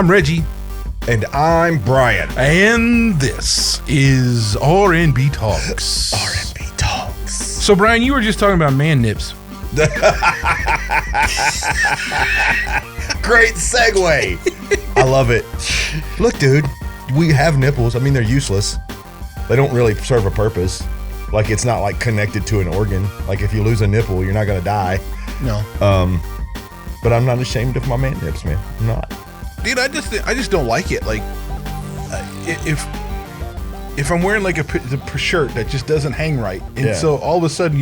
I'm Reggie. And I'm Brian. And this is R&B Talks. R&B Talks. So, Brian, you were just talking about man nips. Great segue. I love it. Look, dude, we have nipples. I mean, they're useless. They don't really serve a purpose. Like, it's not like connected to an organ. Like, if you lose a nipple, you're not going to die. No. But I'm not ashamed of my man nips, man. I'm not. Dude, I just don't like it. Like, if I'm wearing like a shirt that just doesn't hang right, and so all of a sudden,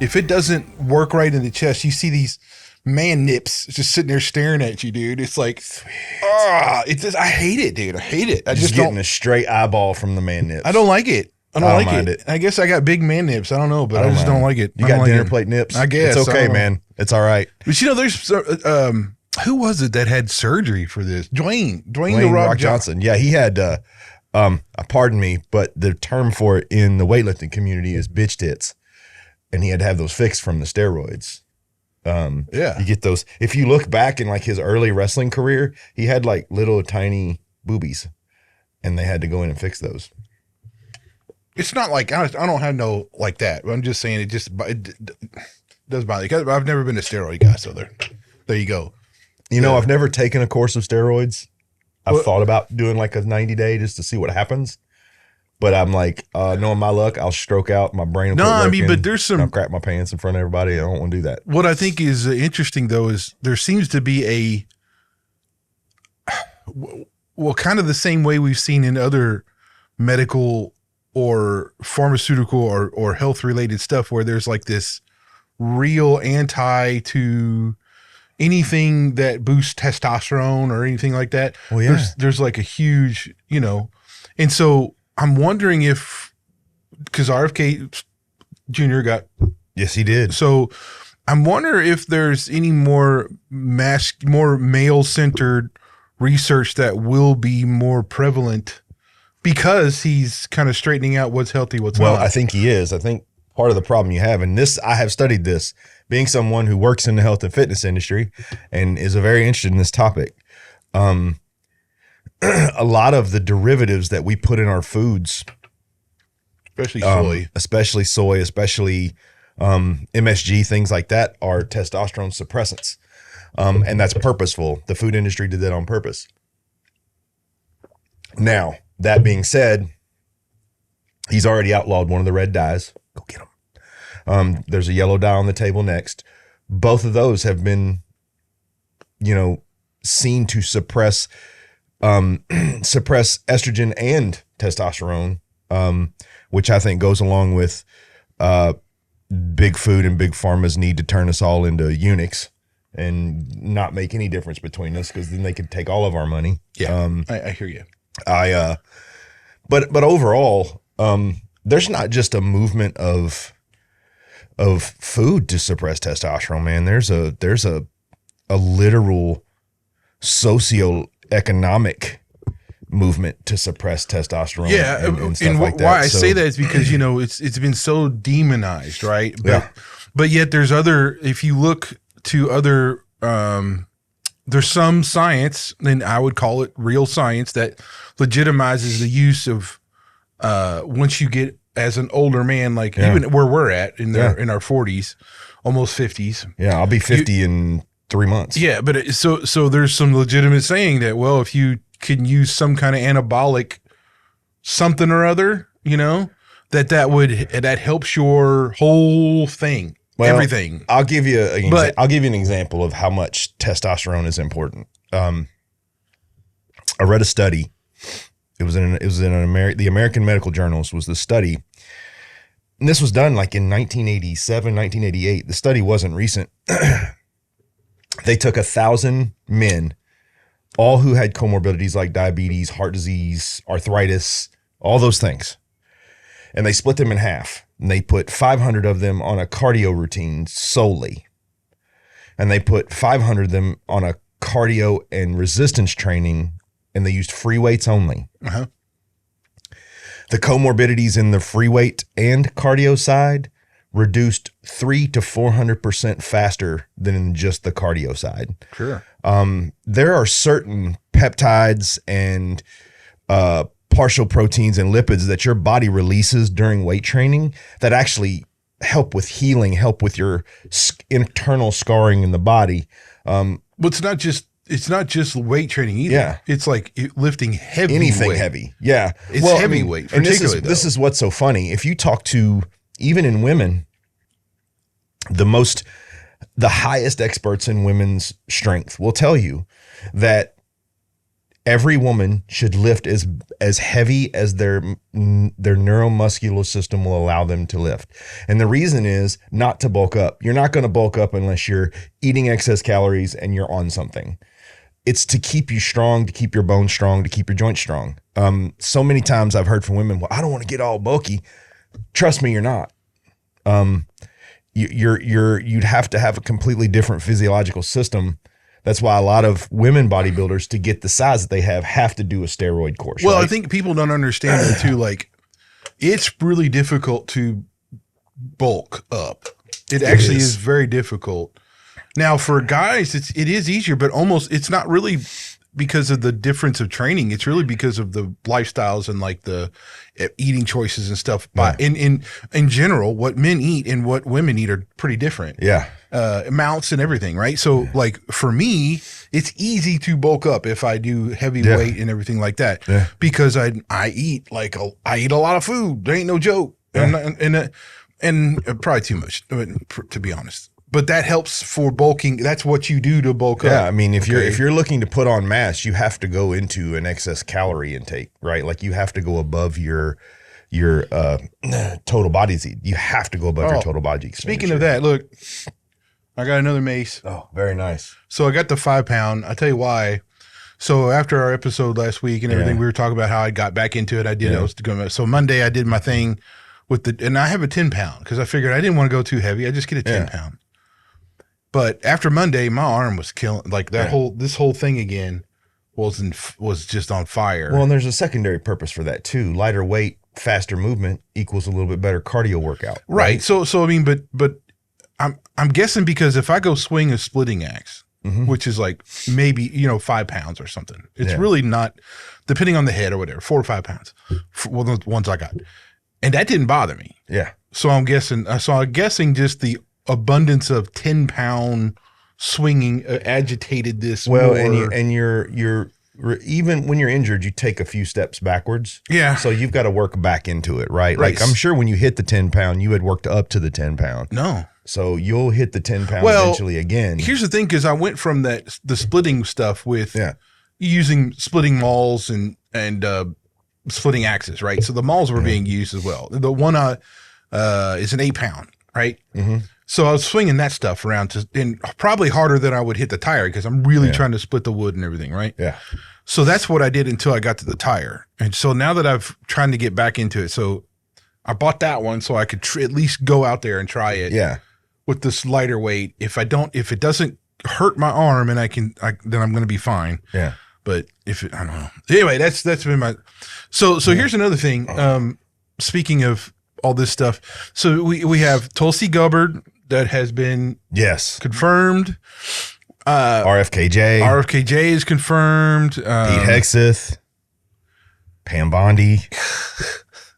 if it doesn't work right in the chest, you see these man nips just sitting there staring at you, dude. It's like, it's just, I hate it, dude. I hate it. I just getting a straight eyeball from the man nips. I don't like it. I don't like mind it. I guess I got big man nips. I don't know, but I just don't like it. You got dinner plate nips? I guess. It's okay, man. It's all right. But you know, there's who was it that had surgery for this? Dwayne the Rock Johnson. Yeah, he had pardon me, but the term for it in the weightlifting community is bitch tits. And he had to have those fixed from the steroids. You get those. If you look back in like his early wrestling career, he had like little tiny boobies, and they had to go in and fix those. It's not like I don't have no like that. I'm just saying it does bother me. I've never been a steroid guy, so there you go. You know, I've never taken a course of steroids. I've thought about doing like a 90-day just to see what happens. But I'm like, knowing my luck, I'll stroke out, my brain will quit working, but there's some... I'll crap my pants in front of everybody. I don't want to do that. What I think is interesting, though, is there seems to be kind of the same way we've seen in other medical or pharmaceutical or health-related stuff where there's like this real anti to anything that boosts testosterone or anything like that. Well, yeah. There's like a huge, and so I'm wondering if, because RFK Jr. got. Yes, he did. So I'm wondering if there's any more male-centered research that will be more prevalent because he's kind of straightening out what's healthy, what's not. Well, I think he is. I think part of the problem you have, and this, I have studied this, being someone who works in the health and fitness industry and is very interested in this topic. A lot of the derivatives that we put in our foods, especially soy, especially MSG, things like that, are testosterone suppressants. And that's purposeful. The food industry did that on purpose. Now, that being said, he's already outlawed one of the red dyes. Go get them. There's a yellow dye on the table next. Both of those have been, seen to suppress estrogen and testosterone, which I think goes along with big food and big pharma's need to turn us all into eunuchs and not make any difference between us, because then they could take all of our money. Yeah, I hear you. But overall, there's not just a movement of food to suppress testosterone, man. There's a literal socioeconomic movement to suppress testosterone. Yeah, and stuff like that. Why I say that is because it's been so demonized, right? But yet there's other. If you look to other, there's some science, and I would call it real science, that legitimizes the use of once you get as an older man, like even where we're at in our 40s, almost 50s. Yeah, I'll be 50 in 3 months. Yeah, but so there's some legitimate saying that, well, if you can use some kind of anabolic something or other, that helps your whole thing, everything. I'll give you an example of how much testosterone is important. I read a study. It was in the American Medical Journals was the study. And this was done like in 1987, 1988. The study wasn't recent. They took 1,000 men, all who had comorbidities like diabetes, heart disease, arthritis, all those things. And they split them in half. And they put 500 of them on a cardio routine solely. And they put 500 of them on a cardio and resistance training, and they used free weights only. Uh-huh. The comorbidities in the free weight and cardio side reduced 300 to 400% faster than in just the cardio side. Sure. There are certain peptides and partial proteins and lipids that your body releases during weight training that actually help with healing, help with your internal scarring in the body. But it's not just weight training either. Yeah. It's like lifting heavy anything weight. heavy. Yeah. It's heavyweight, and particularly this is what's so funny. If you talk to, even in women, the highest experts in women's strength will tell you that every woman should lift as heavy as their neuromuscular system will allow them to lift. And the reason is not to bulk up. You're not going to bulk up unless you're eating excess calories and you're on something. It's to keep you strong, to keep your bones strong, to keep your joints strong. So many times I've heard from women, well, I don't want to get all bulky. Trust me, you're not. You'd have to have a completely different physiological system. That's why a lot of women bodybuilders, to get the size that they have to do a steroid course. Well, right? I think people don't understand it too. Like, it's really difficult to bulk up. It actually is very difficult. Now, for guys, it is easier, but it's not really because of the difference of training. It's really because of the lifestyles and like the eating choices and stuff. But in general, what men eat and what women eat are pretty different. Yeah. Amounts and everything, right? So like for me, it's easy to bulk up if I do heavy weight and everything like that, because I eat I eat a lot of food. There ain't no joke, and probably too much, to be honest. But that helps for bulking. That's what you do to bulk up. Yeah, I mean, if you're looking to put on mass, you have to go into an excess calorie intake, right? Like you have to go above your total body heat. You have to go above your total body expenditure. Speaking of that, look, I got another mace. Oh, very nice. So I got the 5 pound. I'll tell you why. So after our episode last week and everything, we were talking about how I got back into it. I was going. So Monday I did my thing and I have a 10 pound because I figured I didn't want to go too heavy. I just get a 10 pound. But after Monday, my arm was killing. Like this whole thing again was just on fire. Well, and there's a secondary purpose for that too. Lighter weight, faster movement equals a little bit better cardio workout. Right. So I mean, but I'm guessing because if I go swing a splitting axe, which is like maybe 5 pounds or something, it's really not, depending on the head or whatever, 4 or 5 pounds. Well, the ones I got, and that didn't bother me. Yeah. So I'm guessing just the abundance of 10 pound swinging agitated this. Well, more. and you're even when you're injured, you take a few steps backwards. Yeah. So you've got to work back into it, right? Like I'm sure when you hit the 10 pound, you had worked up to the 10 pound. No. So you'll hit the 10 pound eventually again. Here's the thing, because I went from the splitting stuff with using splitting mauls and splitting axes, right? So the mauls were being used as well. The one is an 8 pound, right? Mm-hmm. So I was swinging that stuff around and probably harder than I would hit the tire because I'm really trying to split the wood and everything, right? Yeah. So that's what I did until I got to the tire. And so now that I've trying to get back into it, so I bought that one so I could at least go out there and try it. Yeah. With this lighter weight. If it doesn't hurt my arm and then I'm going to be fine. Yeah. But I don't know. Anyway, that's been my. So here's another thing. Speaking of all this stuff, so we have Tulsi Gabbard that has been confirmed. RFKJ is confirmed. Pete Hegseth, Pam Bondi.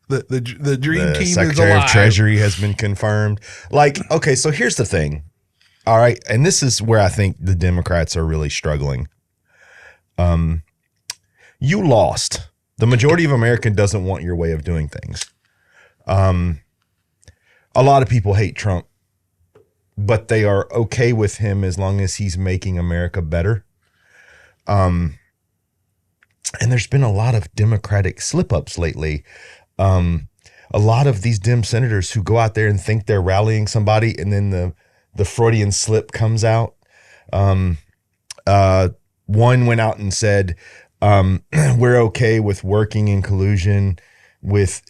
The dream team Secretary is alive. of Treasury has been confirmed. Like, okay, so here's the thing. All right, and this is where I think the Democrats are really struggling. You lost. The majority of America doesn't want your way of doing things. A lot of people hate Trump, but they are okay with him as long as he's making America better. And there's been a lot of Democratic slip-ups lately. A lot of these Dem senators who go out there and think they're rallying somebody, and then the Freudian slip comes out. One went out and said, we're okay with working in collusion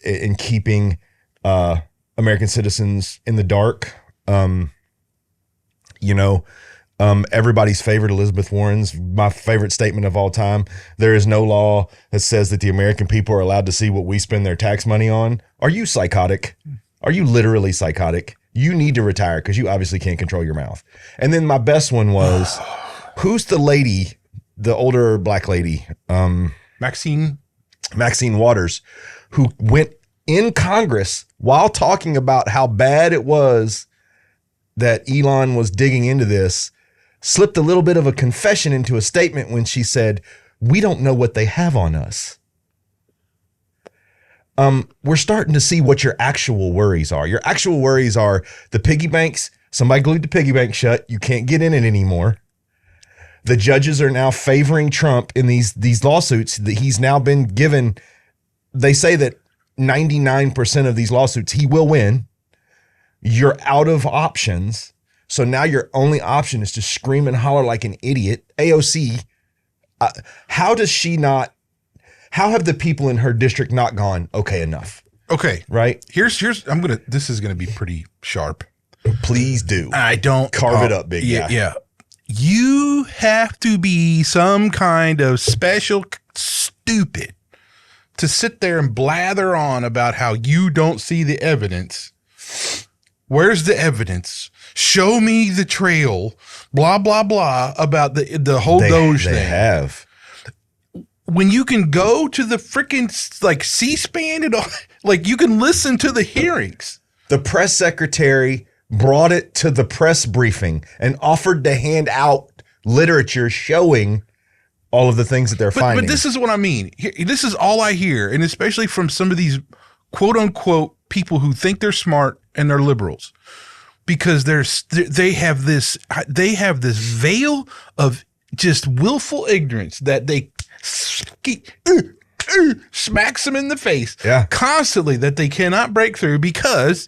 in keeping American citizens in the dark. Everybody's favorite, Elizabeth Warren's, my favorite statement of all time. There is no law that says that the American people are allowed to see what we spend their tax money on. Are you psychotic? Are you literally psychotic? You need to retire because you obviously can't control your mouth. And then my best one was, who's the lady, the older black lady? Maxine Waters, who went in Congress while talking about how bad it was that Elon was digging into this, slipped a little bit of a confession into a statement when she said, we don't know what they have on us. We're starting to see what your actual worries are. Your actual worries are the piggy banks. Somebody glued the piggy bank shut. You can't get in it anymore. The judges are now favoring Trump in these lawsuits that he's now been given. They say that 99% of these lawsuits he will win. You're out of options. So now your only option is to scream and holler like an idiot. AOC, how have the people in her district not gone, okay, enough? Okay. Right? This is gonna be pretty sharp. Please do. I don't carve it up, big guy. Yeah. You have to be some kind of special stupid to sit there and blather on about how you don't see the evidence. Where's the evidence? Show me the trail. Blah, blah, blah about the whole Doge thing. They have. When you can go to the freaking like C-SPAN and all, like you can listen to the hearings. The press secretary brought it to the press briefing and offered to hand out literature showing all of the things that they're finding. But this is what I mean. This is all I hear, and especially from some of these quote unquote people who think they're smart and they're liberals, because they have this veil of just willful ignorance that they smacks them in the face constantly, that they cannot break through because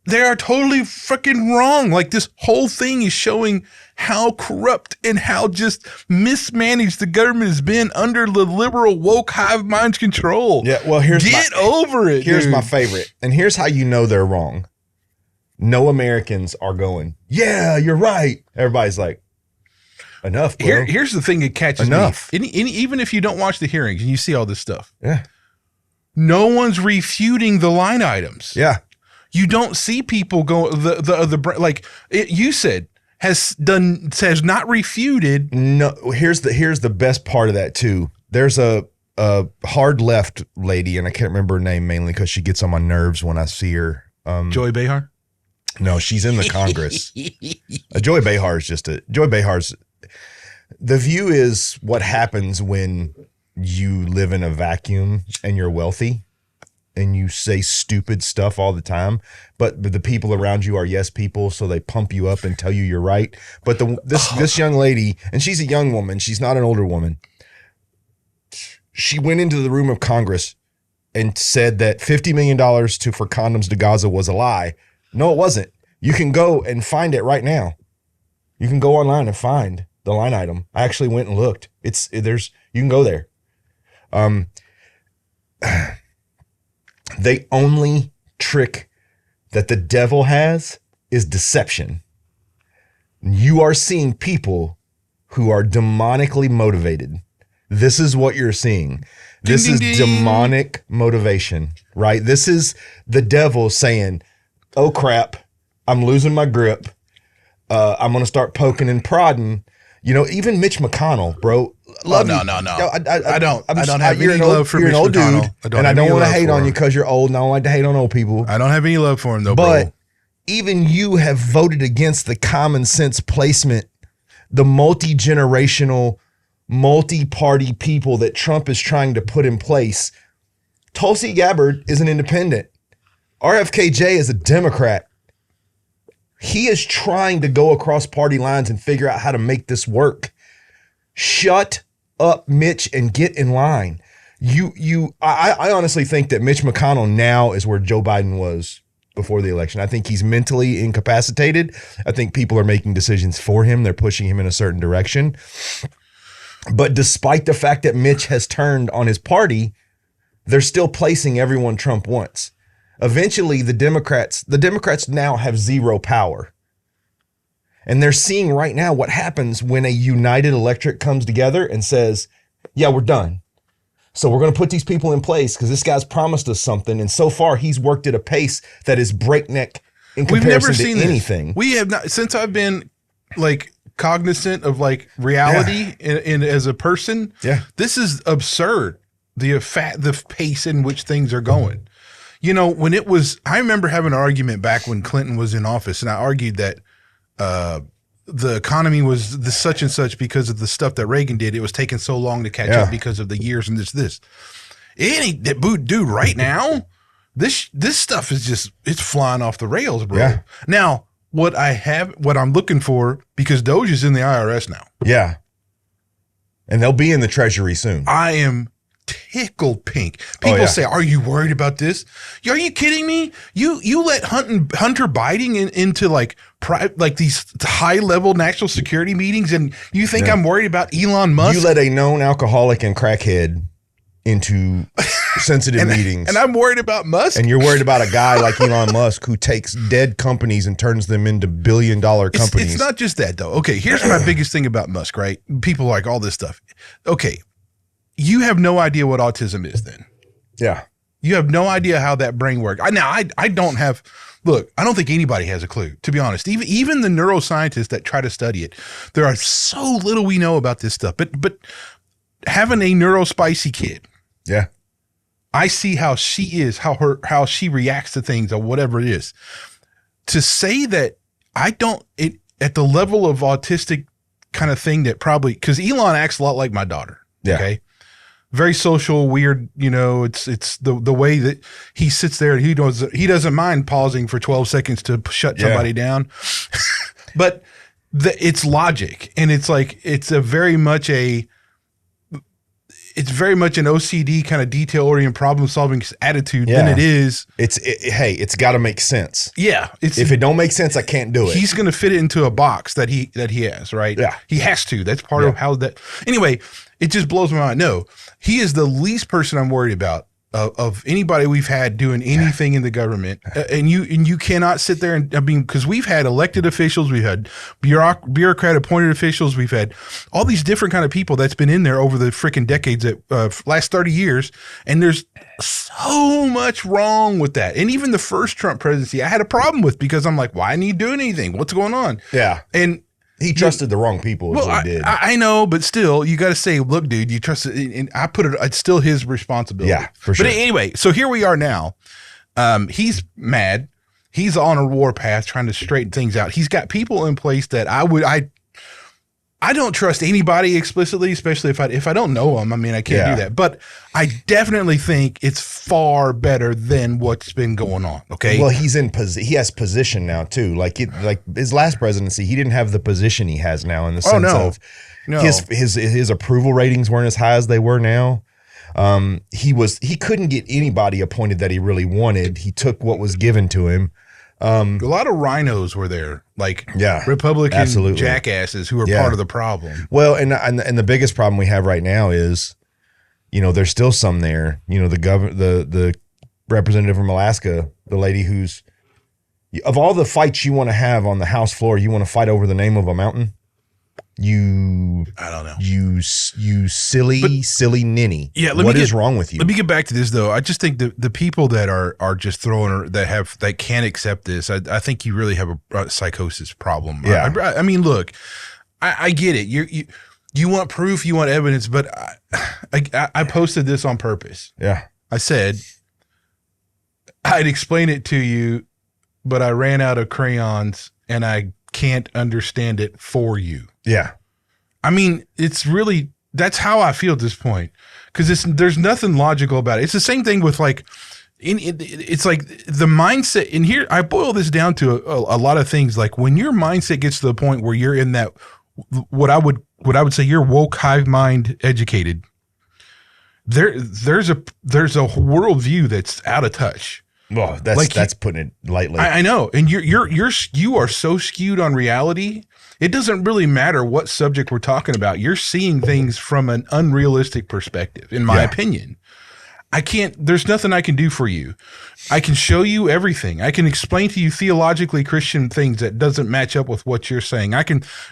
they are totally freaking wrong. Like this whole thing is showing how corrupt and how just mismanaged the government has been under the liberal woke hive mind's control. Yeah, well, get over it. Here's my favorite, and here's how you know they're wrong. No Americans are going, yeah, you're right. Everybody's like, enough, bro. Here's the thing that catches me. Even if you don't watch the hearings and you see all this stuff, no one's refuting the line items. Yeah. You don't see people go you said has not refuted. No, here's the best part of that too. There's a hard left lady, and I can't remember her name mainly because she gets on my nerves when I see her. Joy Behar? No, she's in the Congress. Joy Behar's. The View is what happens when you live in a vacuum and you're wealthy and you say stupid stuff all the time, but the people around you are yes people, so they pump you up and tell you you're right. But this young lady, and she's a young woman, she's not an older woman. She went into the room of Congress and said that $50 million for condoms to Gaza was a lie. No, it wasn't. You can go and find it right now. You can go online and find the line item. I actually went and looked. You can go there. The only trick that the devil has is deception. You are seeing people who are demonically motivated. This is what you're seeing. This is demonic motivation, right? This is the devil saying, oh crap, I'm losing my grip. I'm going to start poking and prodding. You know, even Mitch McConnell, bro. No. I don't have any love for Mitch McConnell. And I don't want to hate on you because you're old, and I don't like to hate on old people. I don't have any love for him, though, but bro. Even you have voted against the common sense placement, the multi-generational, multi-party people that Trump is trying to put in place. Tulsi Gabbard is an independent. RFKJ is a Democrat. He is trying to go across party lines and figure out how to make this work. Shut up, Mitch, and get in line. I honestly think that Mitch McConnell now is where Joe Biden was before the election. I think he's mentally incapacitated. I think people are making decisions for him. They're pushing him in a certain direction. But despite the fact that Mitch has turned on his party, they're still placing everyone Trump wants. Eventually, the Democrats now have zero power. And they're seeing right now what happens when a united electorate comes together and says, yeah, we're done. So we're going to put these people in place because this guy's promised us something. And so far, he's worked at a pace that is breakneck in We've comparison never to seen anything. This. We have not, since I've been like cognizant of like reality in as a person. Yeah. This is absurd. The pace in which things are going. You know, when it was, I remember having an argument back when Clinton was in office, and I argued that the economy was the such and such because of the stuff that Reagan did. It was taking so long to catch up because of the years and this. It ain't that, dude. Right now, this stuff is just, it's flying off the rails, bro. Yeah. Now, what I'm looking for, because Doge is in the IRS now. Yeah. And they'll be in the Treasury soon. I am tickled pink. People say, "Are you worried about this? Are you kidding me? You let Hunter Biden into like these high level national security meetings, and you think I'm worried about Elon Musk? You let a known alcoholic and crackhead into sensitive meetings, and I'm worried about Musk. And you're worried about a guy like Elon Musk who takes dead companies and turns them into billion-dollar companies. It's not just that though. Okay, here's my biggest thing about Musk. Right? People like all this stuff. Okay. You have no idea what autism is then. Yeah. You have no idea how that brain works. I don't have, look, I don't think anybody has a clue, to be honest. Even the neuroscientists that try to study it, there are so little we know about this stuff. But having a neurospicy kid. Yeah. I see how she is, how she reacts to things or whatever it is. To say that at the level of autistic kind of thing that probably, because Elon acts a lot like my daughter. Yeah. Okay. Very social, weird, you know, it's the way that he sits there and he doesn't mind pausing for 12 seconds to shut somebody down. But it's logic, and it's like it's very much an OCD kind of detail-oriented problem-solving attitude than it is. It's got to make sense. Yeah. If it don't make sense, I can't do it. He's going to fit it into a box that he has, right? Yeah. He has to. That's part of how that. Anyway, it just blows my mind. No, he is the least person I'm worried about of anybody we've had doing anything in the government. And you cannot sit there and, I mean, because we've had elected officials, we've had bureaucrat appointed officials, we've had all these different kind of people that's been in there over the freaking decades, last 30 years. And there's so much wrong with that. And even the first Trump presidency, I had a problem with, because I'm like, why didn't he do anything? What's going on? Yeah. And he trusted the wrong people. Is what he did. I know, but still, you got to say, look, dude, you trust it. And I put it, it's still his responsibility. Yeah, for sure. But anyway, so here we are now. He's mad. He's on a war path trying to straighten things out. He's got people in place that I don't trust anybody explicitly, especially if I don't know them. I mean, I can't do that. But I definitely think it's far better than what's been going on. Okay. Well, he has position now too. Like his last presidency, he didn't have the position he has now, in the sense of his approval ratings weren't as high as they were now. He couldn't get anybody appointed that he really wanted. He took what was given to him. A lot of rhinos were there, like Republican jackasses who were part of the problem. Well, and the biggest problem we have right now is, you know, there's still some there. You know, the representative from Alaska, the lady who's, of all the fights you want to have on the House floor, you want to fight over the name of a mountain. I don't know. You silly ninny. Yeah. What is wrong with you? Let me get back to this though. I just think the people that are just throwing, that can't accept this, I think you really have a psychosis problem. Yeah. I mean, look, I get it. You want proof, you want evidence, but I posted this on purpose. Yeah. I said, I'd explain it to you, but I ran out of crayons and I can't understand it for you. Yeah. I mean, it's really, that's how I feel at this point, because there's nothing logical about it. It's the same thing with like, it's like the mindset. And here I boil this down to a lot of things. Like when your mindset gets to the point where you're in that, what I would say you're woke, hive mind educated. There's a worldview that's out of touch. Well, that's putting it lightly. I know. And you are so skewed on reality. It doesn't really matter what subject we're talking about. You're seeing things from an unrealistic perspective, in my opinion. There's nothing I can do for you. I can show you everything. I can explain to you theologically Christian things that doesn't match up with what you're saying.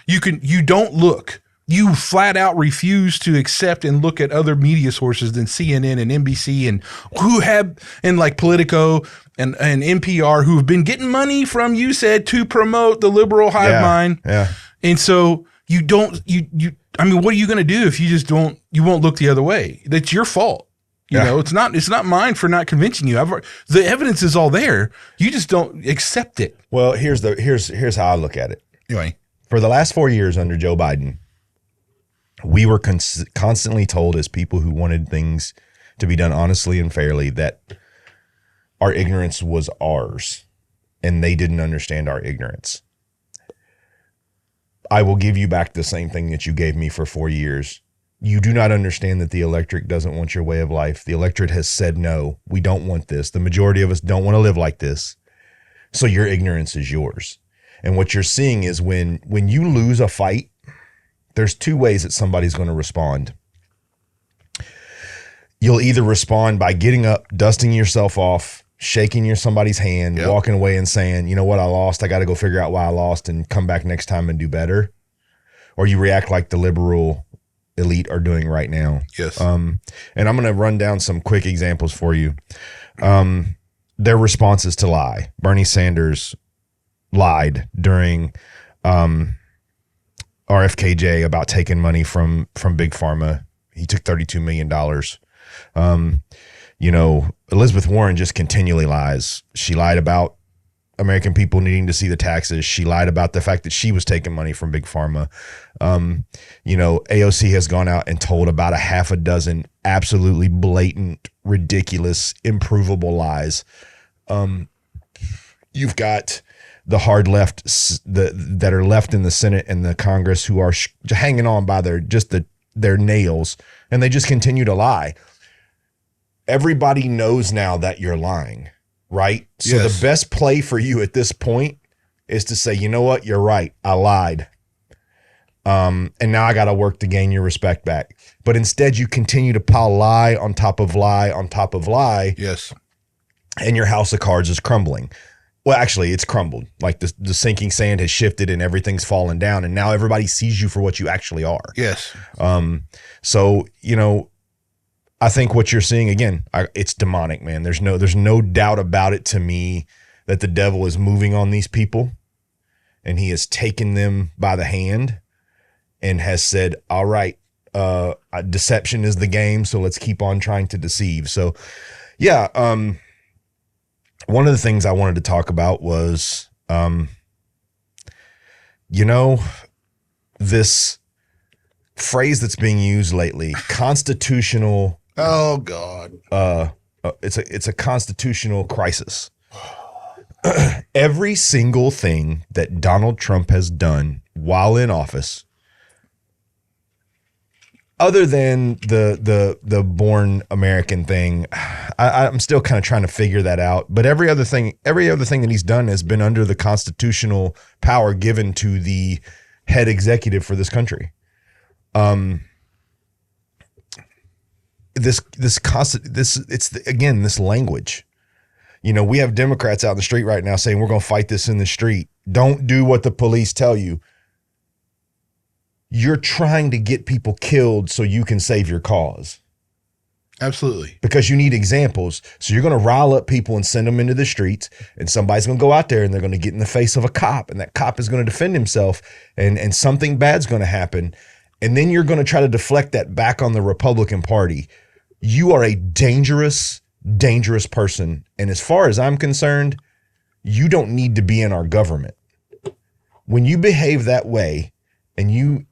You don't look you flat out refuse to accept and look at other media sources than CNN and NBC and like Politico and NPR who have been getting money from you said to promote the liberal hive mind. Yeah. And so you I mean, what are you going to do if you just you won't look the other way? That's your fault. You know, it's not mine for not convincing you. The evidence is all there. You just don't accept it. Well, here's how I look at it. Anyway, for the last 4 years under Joe Biden, we were constantly told as people who wanted things to be done honestly and fairly that our ignorance was ours and they didn't understand our ignorance. I will give you back the same thing that you gave me for 4 years. You do not understand that the electorate doesn't want your way of life. The electorate has said, no, we don't want this. The majority of us don't want to live like this. So your ignorance is yours. And what you're seeing is when you lose a fight, there's two ways that somebody's going to respond. You'll either respond by getting up, dusting yourself off, shaking somebody's hand, walking away and saying, you know what, I lost. I got to go figure out why I lost and come back next time and do better. Or you react like the liberal elite are doing right now. Yes. And I'm going to run down some quick examples for you. Their responses to lie. Bernie Sanders lied during RFKJ about taking money from Big Pharma. He took $32 million. You know, Elizabeth Warren just continually lies. She lied about American people needing to see the taxes. She lied about the fact that she was taking money from Big Pharma. You know, AOC has gone out and told about a half a dozen absolutely blatant, ridiculous, improvable lies. You've got the hard left that are left in the Senate and the Congress who are hanging on by their nails, and they just continue to lie. Everybody knows now that you're lying. Right? So the best play for you at this point is to say, you know what? You're right. I lied. And now I got to work to gain your respect back. But instead you continue to pile lie on top of lie on top of lie. Yes. And your house of cards is crumbling. Well, actually it's crumbled. Like the sinking sand has shifted and everything's fallen down. And now everybody sees you for what you actually are. Yes. So, you know, I think what you're seeing, again, it's demonic, man. There's no doubt about it to me that the devil is moving on these people and he has taken them by the hand and has said, all right, deception is the game, so let's keep on trying to deceive. So, yeah, one of the things I wanted to talk about was, you know, this phrase that's being used lately, constitutional. Oh God. It's a constitutional crisis. Every single thing that Donald Trump has done while in office, other than the born American thing, I'm still kind of trying to figure that out. But every other thing that he's done has been under the constitutional power given to the head executive for this country. This language, you know, we have Democrats out in the street right now saying we're going to fight this in the street. Don't do what the police tell you. You're trying to get people killed so you can save your cause. Absolutely. Because you need examples. So you're going to rile up people and send them into the streets, and somebody's going to go out there and they're going to get in the face of a cop, and that cop is going to defend himself, and something bad's going to happen. And then you're going to try to deflect that back on the Republican Party. You are a dangerous, dangerous person. And as far as I'm concerned, you don't need to be in our government. When you behave that way and you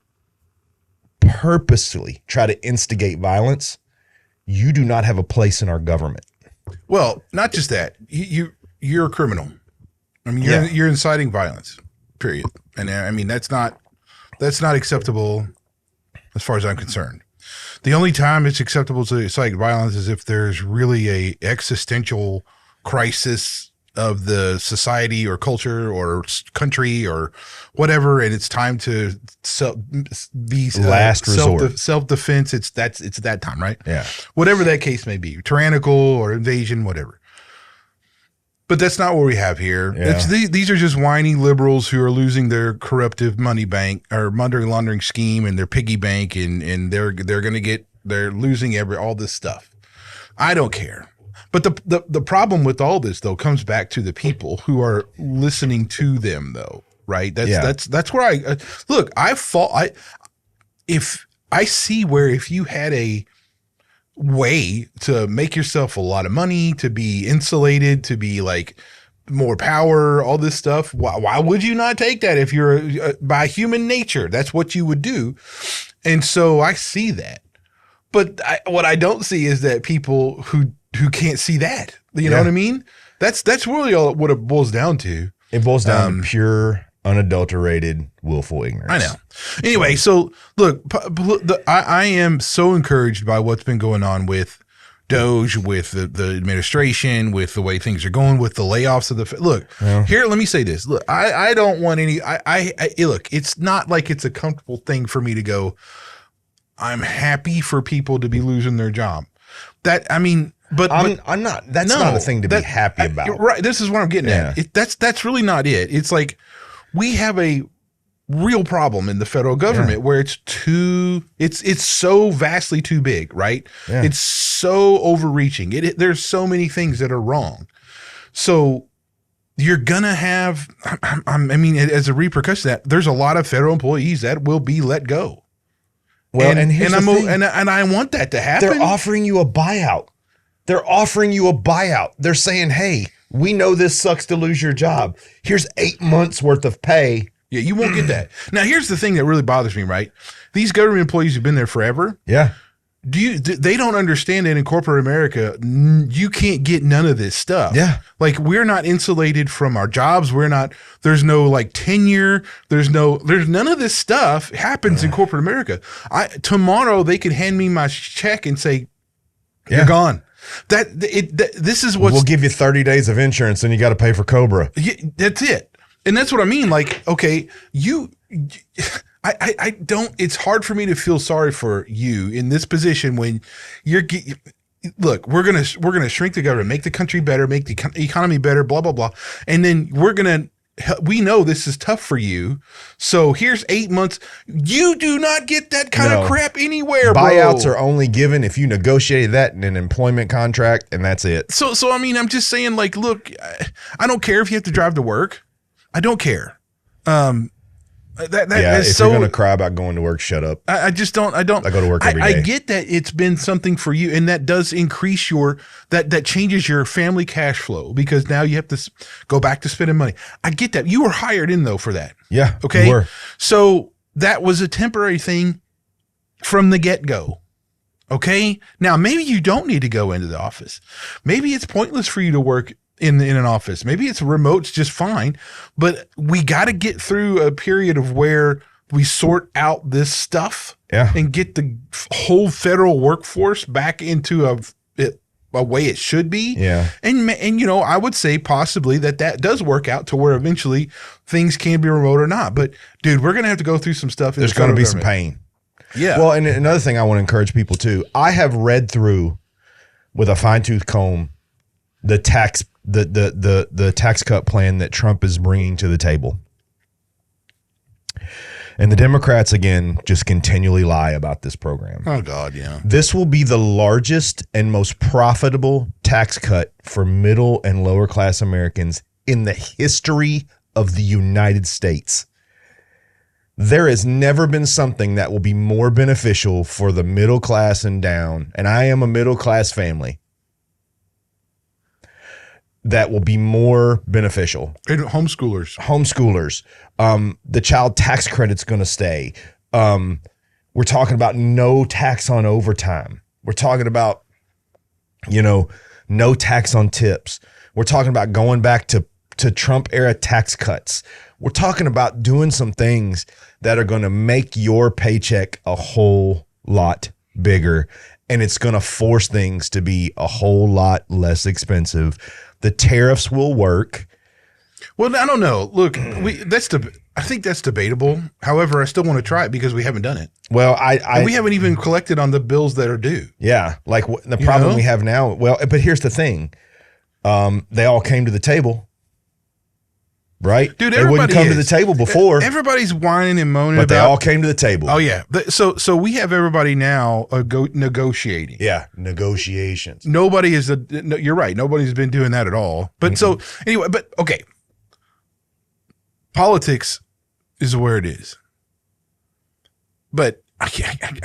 purposely try to instigate violence, you do not have a place in our government. Well, not just that. You're a criminal. I mean, you're inciting violence, period. And I mean, that's not acceptable as far as I'm concerned. The only time it's acceptable to incite violence is if there's really a existential crisis of the society or culture or country or whatever, and it's time to last resort, self-defense. It's that time, right? Yeah. Whatever that case may be, tyrannical or invasion, whatever. But that's not what we have here. Yeah. These are just whiny liberals who are losing their corruptive money bank or money laundering scheme and their piggy bank, and they're losing all this stuff. I don't care. But the problem with all this though comes back to the people who are listening to them though, right? That's where I look. If I see where if you had a way to make yourself a lot of money, to be insulated, to be like more power, all this stuff, why would you not take that? If you're by human nature, that's what you would do. And so I see that. But what I don't see is that people who can't see that, you know what I mean? That's really all what it boils down to. It boils down to pure, unadulterated, willful ignorance. I know. Anyway, so look, I am so encouraged by what's been going on with Doge, with the administration, with the way things are going, with the layoffs of here, let me say this. Look, I don't want any, look, it's not like it's a comfortable thing for me to go, I'm happy for people to be losing their job. But I'm not, that's not a thing to be happy about. Right. This is what I'm getting at. That's really not it. It's like, we have a real problem in the federal government where it's so vastly too big, right? Yeah. It's so overreaching. There's so many things that are wrong. So you're gonna have, as a repercussion of that, there's a lot of federal employees that will be let go. Well, and I want that to happen. They're offering you a buyout. They're saying, hey, we know this sucks to lose your job. Here's 8 months worth of pay. Yeah, you won't get that. Now, here's the thing that really bothers me, right? These government employees who've been there forever. Yeah. They don't understand that in corporate America, you can't get none of this stuff. Yeah. Like, we're not insulated from our jobs. There's no like tenure. There's none of this stuff happens in corporate America. Tomorrow they could hand me my check and say, you're gone. This is what we'll give you 30 days of insurance and you got to pay for Cobra. Yeah, that's it. And that's what I mean. Like, okay, I don't, it's hard for me to feel sorry for you in this position when look, we're going to shrink the government, make the country better, make the economy better, blah, blah, blah. And then we know this is tough for you. So here's 8 months. You do not get that kind of crap anywhere, bro. Buyouts are only given if you negotiated that in an employment contract, and that's it. So I'm just saying, like, look, I don't care if you have to drive to work. I don't care. If you're going to cry about going to work, shut up. I just don't. I go to work every day. I get that it's been something for you, and that does increase that changes your family cash flow because now you have to go back to spending money. I get that. You were hired in though for that. Yeah. Okay. You were. So that was a temporary thing from the get-go. Okay. Now maybe you don't need to go into the office. Maybe it's pointless for you to work in an office. Maybe it's remote's just fine, but we got to get through a period of where we sort out this stuff and get the whole federal workforce back into a way it should be. Yeah. And I would say possibly that does work out to where eventually things can be remote or not. But dude, we're going to have to go through some stuff. There's going to be some pain. Yeah. Well, and another thing I want to encourage people too, I have read through with a fine-tooth comb the tax cut plan that Trump is bringing to the table. And the Democrats, again, just continually lie about this program. Oh, God, yeah. This will be the largest and most profitable tax cut for middle and lower class Americans in the history of the United States. There has never been something that will be more beneficial for the middle class and down. And I am a middle class family. That will be more beneficial. And homeschoolers. The child tax credit's going to stay. We're talking about no tax on overtime. We're talking about, no tax on tips. We're talking about going back to Trump era tax cuts. We're talking about doing some things that are going to make your paycheck a whole lot bigger. And it's going to force things to be a whole lot less expensive. The tariffs will work. Well, I don't know. Look, I think that's debatable. However, I still want to try it because we haven't done it. Well, we haven't even collected on the bills that are due. Yeah, like the problem we have now. Well, but here's the thing: They all came to the table, right? Dude, they wouldn't come to the table before. Everybody's whining and moaning but they all came to the table. Oh yeah. So we have everybody now negotiating. Yeah, negotiations. Nobody is you're right. Nobody's been doing that at all. But so anyway, but okay. Politics is where it is. But I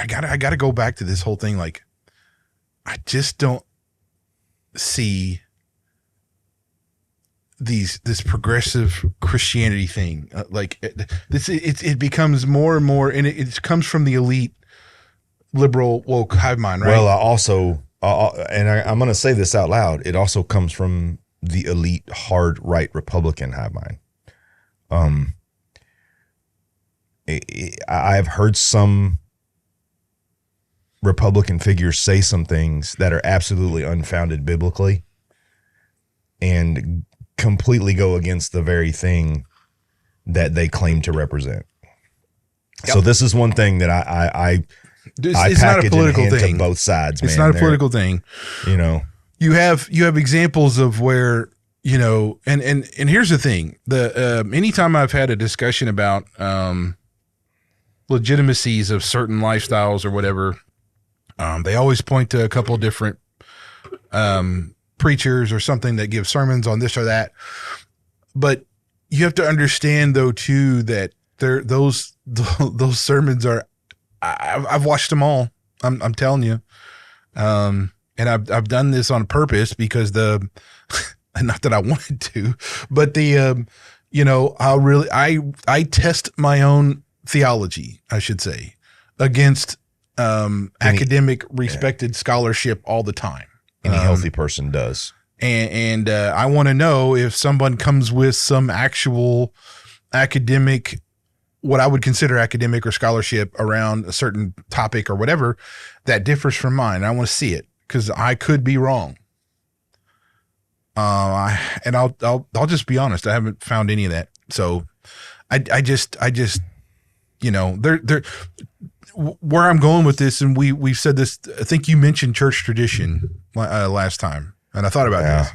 gotta go back to this whole thing. Like, I just don't see this progressive Christianity thing. It becomes more and more, and it comes from the elite liberal woke hive mind, right? Well, I'm going to say this out loud. It also comes from the elite hard right Republican hive mind. I've heard some Republican figures say some things that are absolutely unfounded biblically and completely go against the very thing that they claim to represent. Yep. So this is one thing that I it's not a political thing to both sides. It's not a political thing. You know, you have examples of where, you know, and here's the thing: anytime I've had a discussion about legitimacies of certain lifestyles or whatever, they always point to a couple of different preachers or something that give sermons on this or that. But you have to understand, though, too, that those sermons are. I've watched them all. I'm telling you, and I've done this on purpose because not that I wanted to, but you know, I test my own theology, I should say, against academic respected scholarship all the time. Any healthy person does. And I want to know if someone comes with some actual academic, what I would consider academic or scholarship around a certain topic or whatever that differs from mine. I want to see it because I could be wrong. I'll just be honest. I haven't found any of that. So I just, you know, where I'm going with this, and we've said this, I think you mentioned church tradition last time, and I thought about this.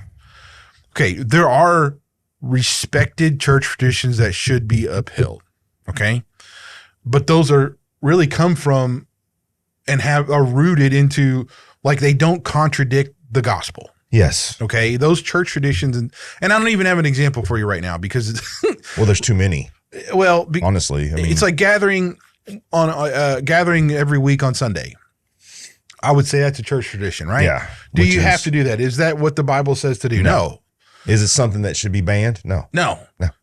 Okay, there are respected church traditions that should be upheld, okay? But those are really come from and are rooted into, like, they don't contradict the gospel. Yes. Okay, those church traditions, and I don't even have an example for you right now because well, there's too many. Well, honestly, I mean, it's like gathering every week on Sunday. I would say that's a church tradition, right? Yeah. Do you have to do that? Is that what the Bible says to do? No. Is it something that should be banned? No.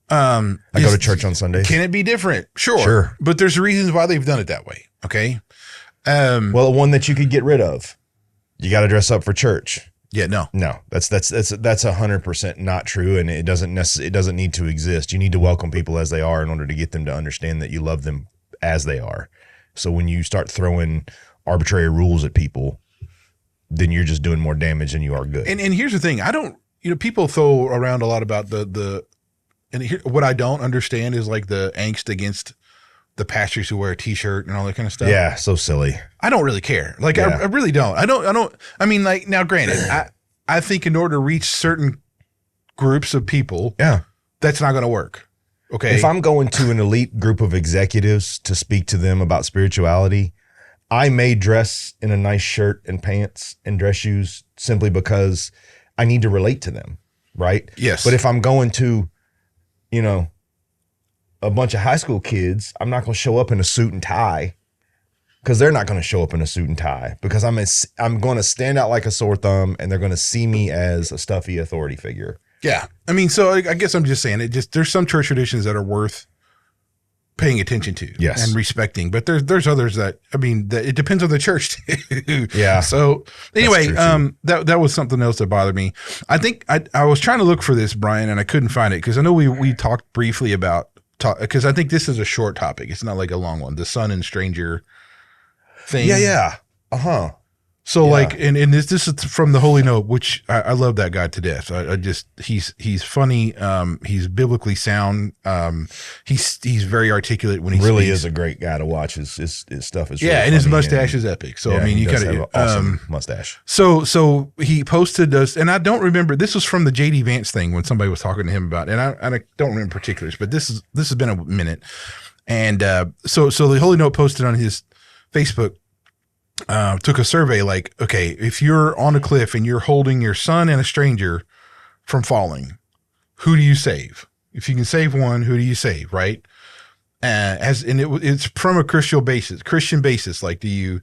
I go to church on Sundays. Can it be different? Sure. But there's reasons why they've done it that way. Okay. Well, one that you could get rid of. You got to dress up for church. Yeah, no, that's 100% not true, and it doesn't need to exist. You need to welcome people as they are in order to get them to understand that you love them as they are. So when you start throwing arbitrary rules at people, then you're just doing more damage than you are good. And here's the thing: people throw around a lot about what I don't understand is like the angst against the pastors who wear a t-shirt and all that kind of stuff. Yeah, so silly. I don't really care. Like, yeah. I really don't. I mean, like, now granted, I think in order to reach certain groups of people, that's not going to work. Okay. If I'm going to an elite group of executives to speak to them about spirituality, I may dress in a nice shirt and pants and dress shoes simply because I need to relate to them. Right. Yes. But if I'm going to, you know, a bunch of high school kids, I'm not going to show up in a suit and tie because they're not going to show up in a suit and tie because I'm going to stand out like a sore thumb and they're going to see me as a stuffy authority figure. Yeah. I mean, so I guess I'm just saying there's some church traditions that are worth paying attention to and respecting, but there's others that it depends on the church too. Yeah. So anyway, that was something else that bothered me. I think I was trying to look for this, Brian, and I couldn't find it because I know we talked briefly about, because I think this is a short topic. It's not like a long one. The son and stranger thing. Yeah. Uh-huh. So like, and this is from the Holy Note, which I love that guy to death. I just, he's funny. He's biblically sound. He's very articulate when he really speaks. is a great guy to watch. His stuff is really and his mustache is epic. So I mean, you kind of awesome mustache. So he posted us, and I don't remember. This was from the JD Vance thing when somebody was talking to him about, and I don't remember particulars, but this has been a minute. And so the Holy Note posted on his Facebook. Took a survey like, okay, if you're on a cliff and you're holding your son and a stranger from falling, who do you save? If you can save one, who do you save? Right. It's from a Christian basis. Like, do you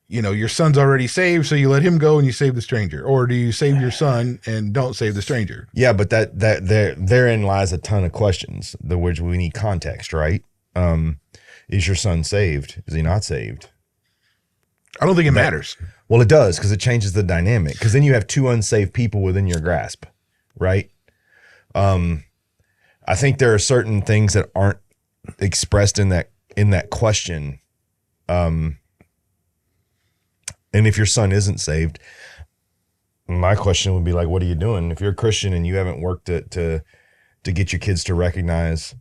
your son's already saved, so you let him go and you save the stranger, or do you save your son and don't save the stranger? Yeah. But therein lies a ton of questions, which we need context, right? Is your son saved? Is he not saved? I don't think it matters. Well, it does, because it changes the dynamic, because then you have two unsaved people within your grasp, right? I think there are certain things that aren't expressed in that question. And if your son isn't saved, my question would be like, what are you doing? If you're a Christian and you haven't worked to get your kids to recognize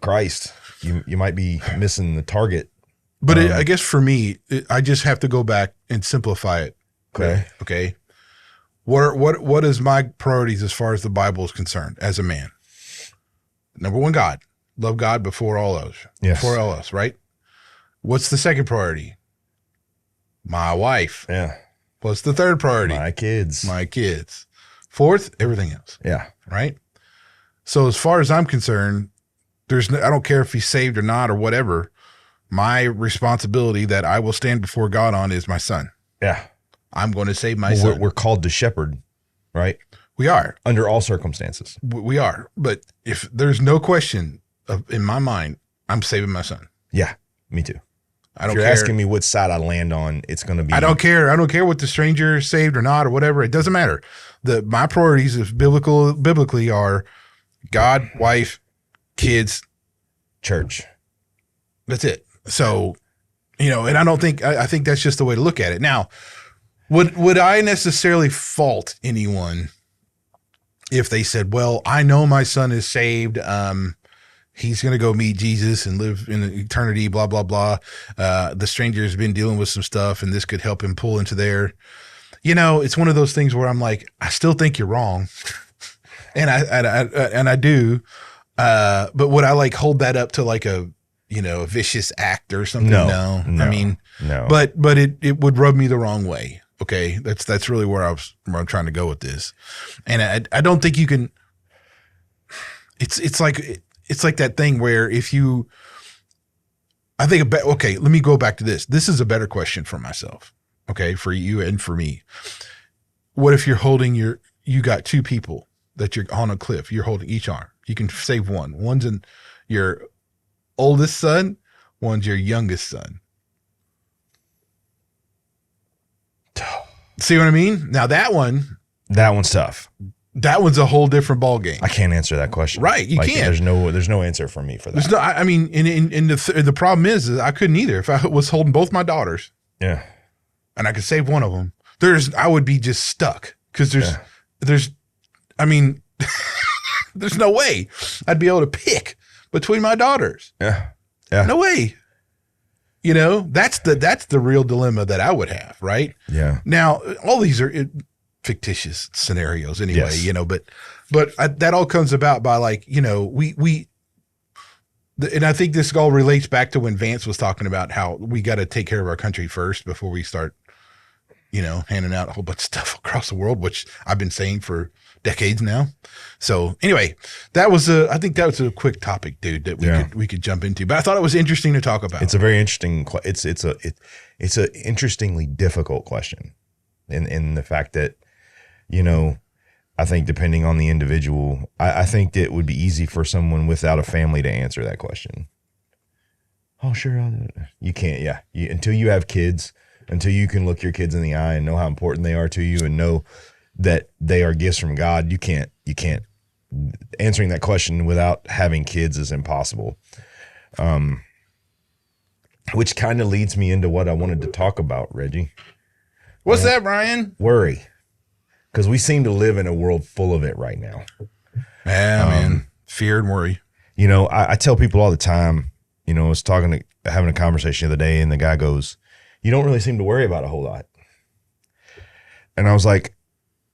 Christ, you might be missing the target. But I guess for me, I just have to go back and simplify it. Okay. What is my priorities as far as the Bible is concerned as a man? Number one, God. Love God before all else. Yes. Before all else, right? What's the second priority? My wife. Yeah. What's the third priority? My kids. My kids. Fourth, everything else. Yeah. Right? So as far as I'm concerned, I don't care if he's saved or not or whatever. My responsibility that I will stand before God on is my son. Yeah. I'm going to save my son. We're called to shepherd, right? We are. Under all circumstances. We are. But if there's no question in my mind, I'm saving my son. Yeah, me too. I don't if you're care. asking me what side I land on, it's going to be. I don't care. I don't care what the stranger is saved or not or whatever. It doesn't matter. My priorities biblically are God, wife, kids, church. That's it. So, and I don't think, I think that's just the way to look at it. Now, would I necessarily fault anyone if they said, well, I know my son is saved. He's going to go meet Jesus and live in eternity, blah, blah, blah. The stranger has been dealing with some stuff and this could help him pull into there. It's one of those things where I'm like, I still think you're wrong. and I do. But would I like hold that up to like a vicious act or something? No. I mean, no. But it would rub me the wrong way. Okay, that's really where I'm trying to go with this, and I don't think you can. It's like that thing where if you, I think okay, let me go back to this. This is a better question for myself. Okay, for you and for me. What if you're holding you got two people that you're on a cliff. You're holding each arm. You can save one. One's in your oldest son, one's your youngest son. See what I mean? Now that one's tough. That one's a whole different ball game. I can't answer that question. Right, you can't. There's no answer for me for that. There's no. I mean, and the problem is I couldn't either. If I was holding both my daughters, yeah, and I could save one of them, I would be just stuck because I mean, there's no way I'd be able to pick between my daughters. Yeah. No way. That's the real dilemma that I would have, right? Yeah. Now, all these are fictitious scenarios anyway, yes. but that all comes about by like, and I think this all relates back to when Vance was talking about how we got to take care of our country first before we start, handing out a whole bunch of stuff across the world, which I've been saying for decades now. So anyway, I think that was a quick topic, dude, that we could jump into, but I thought it was interesting to talk about. It's a very interesting, it's a interestingly difficult question in the fact that, I think depending on the individual, I think it would be easy for someone without a family to answer that question. Oh, sure. You can't. Yeah. Until you have kids, until you can look your kids in the eye and know how important they are to you and know that they are gifts from God, you can't answering that question without having kids is impossible. Which kind of leads me into what I wanted to talk about, Reggie. What's that, Brian? Worry. Because we seem to live in a world full of it right now. Yeah, man. Fear and worry. You know, I tell people all the time, you know, I was having a conversation the other day, and the guy goes, "You don't really seem to worry about a whole lot." And I was like,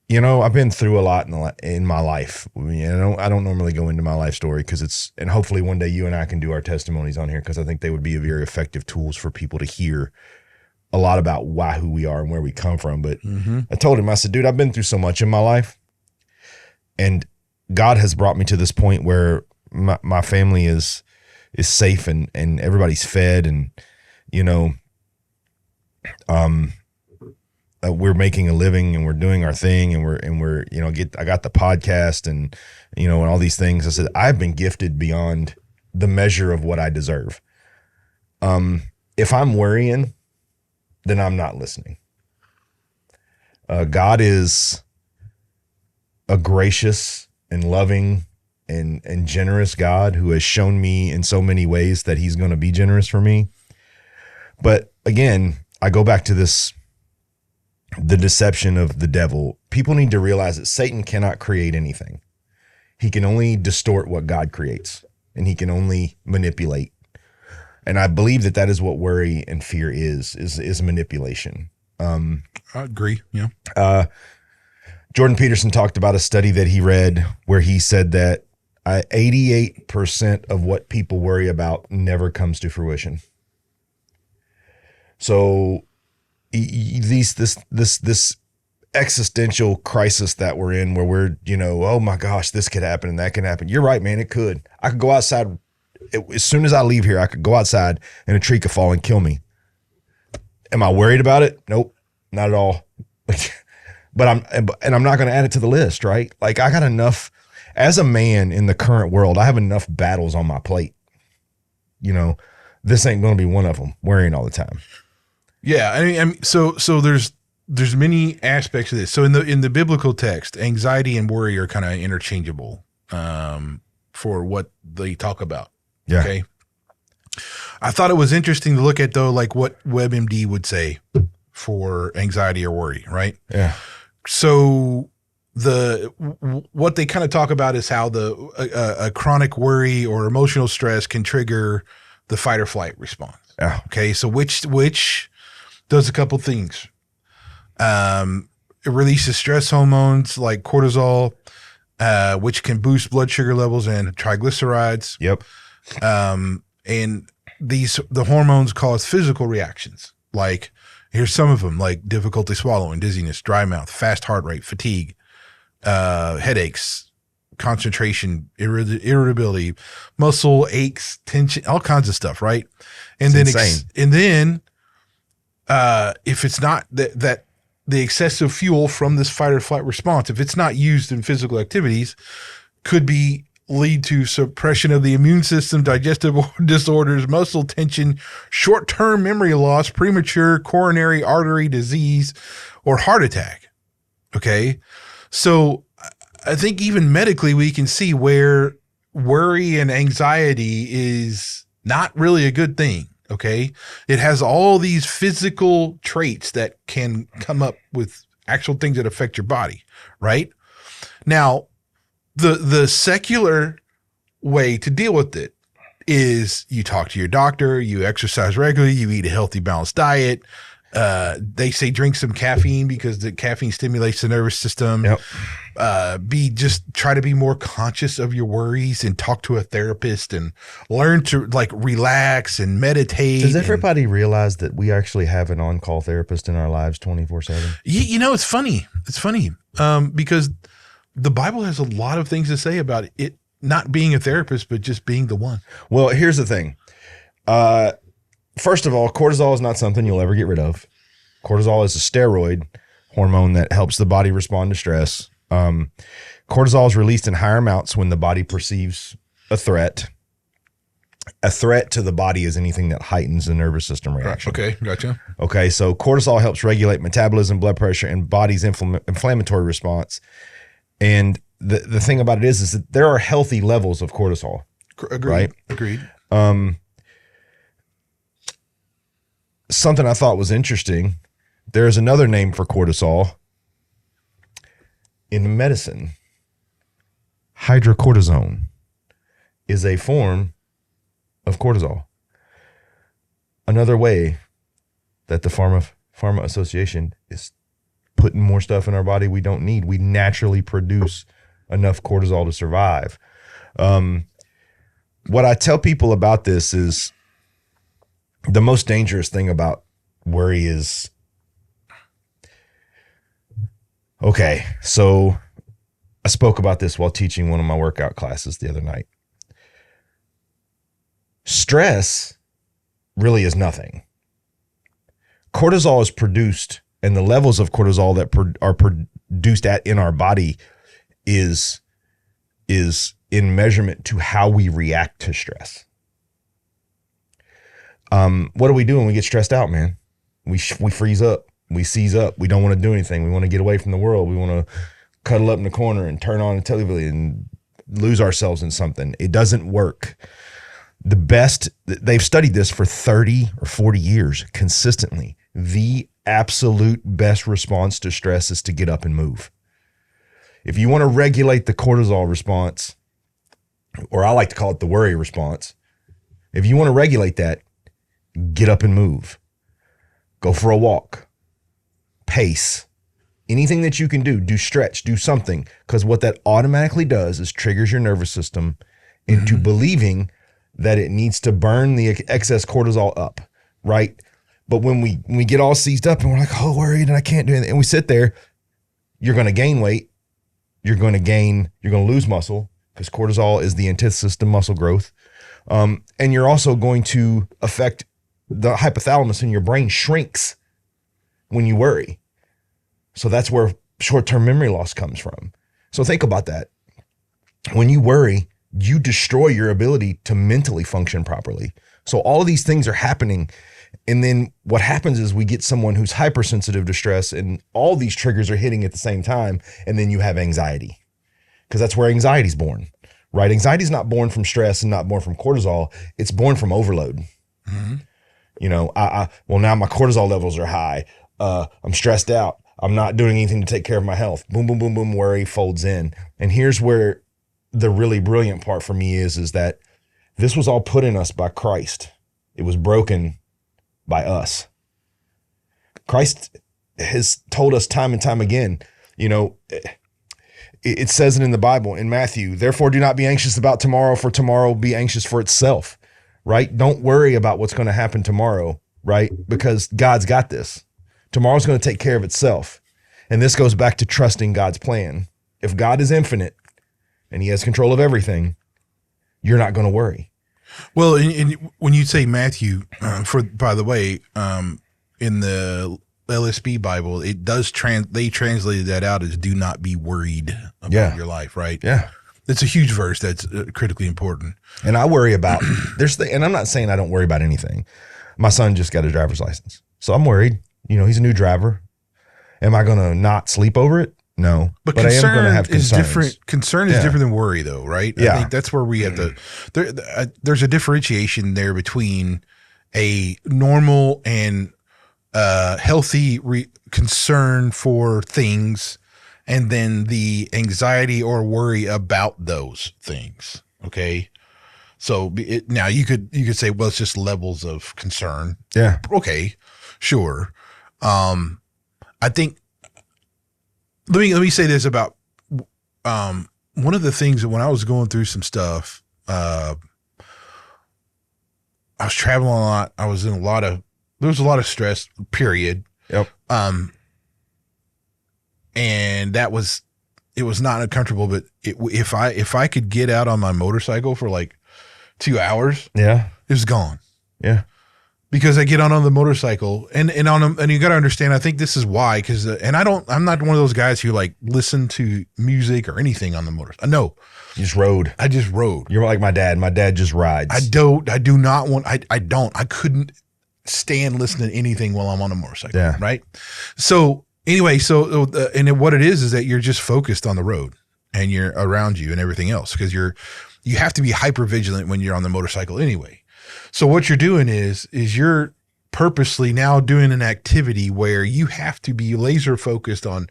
you know, I've been through a lot in my life. You know, I don't normally go into my life story and hopefully one day you and I can do our testimonies on here, because I think they would be very effective tools for people to hear a lot about who we are and where we come from. But I told him, I said, dude, I've been through so much in my life, and God has brought me to this point where my family is safe and everybody's fed, and, you know, we're making a living and we're doing our thing, and we're, you know, I got the podcast and, you know, and all these things. I said, I've been gifted beyond the measure of what I deserve. If I'm worrying, then I'm not listening. God is a gracious and loving and generous God who has shown me in so many ways that he's going to be generous for me. But again, I go back to the deception of the devil. People need to realize that Satan cannot create anything. He can only distort what God creates, and he can only manipulate. And I believe that is what worry and fear is manipulation. I agree. Yeah. Jordan Peterson talked about a study that he read where he said that 88% of what people worry about never comes to fruition. So this existential crisis that we're in, where we're, you know, oh my gosh, this could happen and that can happen. You're right, man. It could. I could go outside. As soon as I leave here, I could go outside and a tree could fall and kill me. Am I worried about it? Nope, not at all. But I'm not going to add it to the list, right? Like, I got enough as a man in the current world. I have enough battles on my plate. You know, this ain't going to be one of them, worrying all the time. Yeah. I mean, so there's many aspects of this. So in the biblical text, anxiety and worry are kind of interchangeable, for what they talk about. Yeah. Okay. I thought it was interesting to look at, though, like what WebMD would say for anxiety or worry, right? Yeah. So what they kind of talk about is how a chronic worry or emotional stress can trigger the fight or flight response. Yeah. Okay. So which does a couple things. It releases stress hormones like cortisol, which can boost blood sugar levels and triglycerides. Yep. And the hormones cause physical reactions. Like, here's some of them, like difficulty swallowing, dizziness, dry mouth, fast heart rate, fatigue, headaches, concentration, irritability, muscle aches, tension, all kinds of stuff, right? And it's then insane. If it's not that the excessive fuel from this fight or flight response, if it's not used in physical activities, could lead to suppression of the immune system, digestive disorders, muscle tension, short-term memory loss, premature coronary artery disease, or heart attack. Okay. So I think even medically we can see where worry and anxiety is not really a good thing. Okay. It has all these physical traits that can come up with actual things that affect your body. Right now, the secular way to deal with it is you talk to your doctor, you exercise regularly, you eat a healthy, balanced diet. They say drink some caffeine because the caffeine stimulates the nervous system. Yep. Try to be more conscious of your worries and talk to a therapist and learn to like relax and meditate. Does everybody realize that we actually have an on-call therapist in our lives 24/7? You know, it's funny. Because the Bible has a lot of things to say about it not being a therapist, but just being the one. Well, here's the thing. First of all, cortisol is not something you'll ever get rid of. Cortisol is a steroid hormone that helps the body respond to stress. Cortisol is released in higher amounts when the body perceives a threat. A threat to the body is anything that heightens the nervous system reaction. Okay, gotcha. Okay, so cortisol helps regulate metabolism, blood pressure, and body's inflammatory response. And the thing about it is that there are healthy levels of cortisol. Agreed. Right? Agreed. Something I thought was interesting There is another name for cortisol in medicine. Hydrocortisone is a form of cortisol. Another way that the Pharma Association is putting more stuff in our body we don't need. We naturally produce enough cortisol to survive. What I tell people about this is the most dangerous thing about worry is, okay, so I spoke about this while teaching one of my workout classes the other night. Stress really is nothing. Cortisol is produced, and the levels of cortisol that are produced in our body is in measurement to how we react to stress. What do we do when we get stressed out, man? We freeze up. We seize up. We don't want to do anything. We want to get away from the world. We want to cuddle up in the corner and turn on the television and lose ourselves in something. It doesn't work. They've studied this for 30 or 40 years consistently. The absolute best response to stress is to get up and move. If you want to regulate the cortisol response, or I like to call it the worry response, if you want to regulate that, get up and move. Go for a walk. Pace. Anything that you can do stretch, do something. Because what that automatically does is triggers your nervous system into believing that it needs to burn the excess cortisol up, right? But when we get all seized up and we're like, oh, worried and I can't do anything, and we sit there, you're going to gain weight. You're going to lose muscle, because cortisol is the antithesis to muscle growth. And you're also going to affect the hypothalamus in your brain shrinks when you worry. So that's where short-term memory loss comes from. So think about that. When you worry, you destroy your ability to mentally function properly. So all of these things are happening. And then what happens is we get someone who's hypersensitive to stress, and all these triggers are hitting at the same time. And then you have anxiety, because that's where anxiety is born, right? Anxiety is not born from stress and not born from cortisol. It's born from overload. Mm-hmm. You know, well, now my cortisol levels are high. I'm stressed out. I'm not doing anything to take care of my health. Boom, boom, boom, boom, worry folds in. And here's where the really brilliant part for me is that this was all put in us by Christ. It was broken by us. Christ has told us time and time again, you know, it says it in the Bible in Matthew, therefore do not be anxious about tomorrow, for tomorrow will be anxious for itself, right? Don't worry about what's going to happen tomorrow, right? Because God's got this. Tomorrow's going to take care of itself. And this goes back to trusting God's plan. If God is infinite and he has control of everything, you're not going to worry. Well, when you say Matthew, by the way, in the LSB Bible, it does they translated that out as "do not be worried about your life." Right? Yeah, it's a huge verse that's critically important. And I worry about and I'm not saying I don't worry about anything. My son just got a driver's license, so I'm worried. You know, he's a new driver. Am I going to not sleep over it? No, but I am going to have concerns. Different. Concern is different than worry, though, right? Yeah. I think that's where we have to. There's a differentiation there between a normal and healthy concern for things, and then the anxiety or worry about those things. Okay, so now you could say, well, it's just levels of concern. Yeah. Okay, sure. I think. Let me say this about one of the things that when I was going through some stuff, I was traveling a lot. I was in there was a lot of stress, period. Yep. And it was not uncomfortable, but if I could get out on my motorcycle for like 2 hours, it was gone. Yeah. Because I get on the motorcycle and you got to understand, I think this is why, I'm not one of those guys who like listen to music or anything on the motorcycle. No. You just rode. I just rode. You're like my dad. My dad just rides. I couldn't stand listening to anything while I'm on a motorcycle. Yeah. Right. So anyway, and what it is that you're just focused on the road and you're around you and everything else, because you have to be hyper vigilant when you're on the motorcycle anyway. So what you're doing is you're purposely now doing an activity where you have to be laser focused on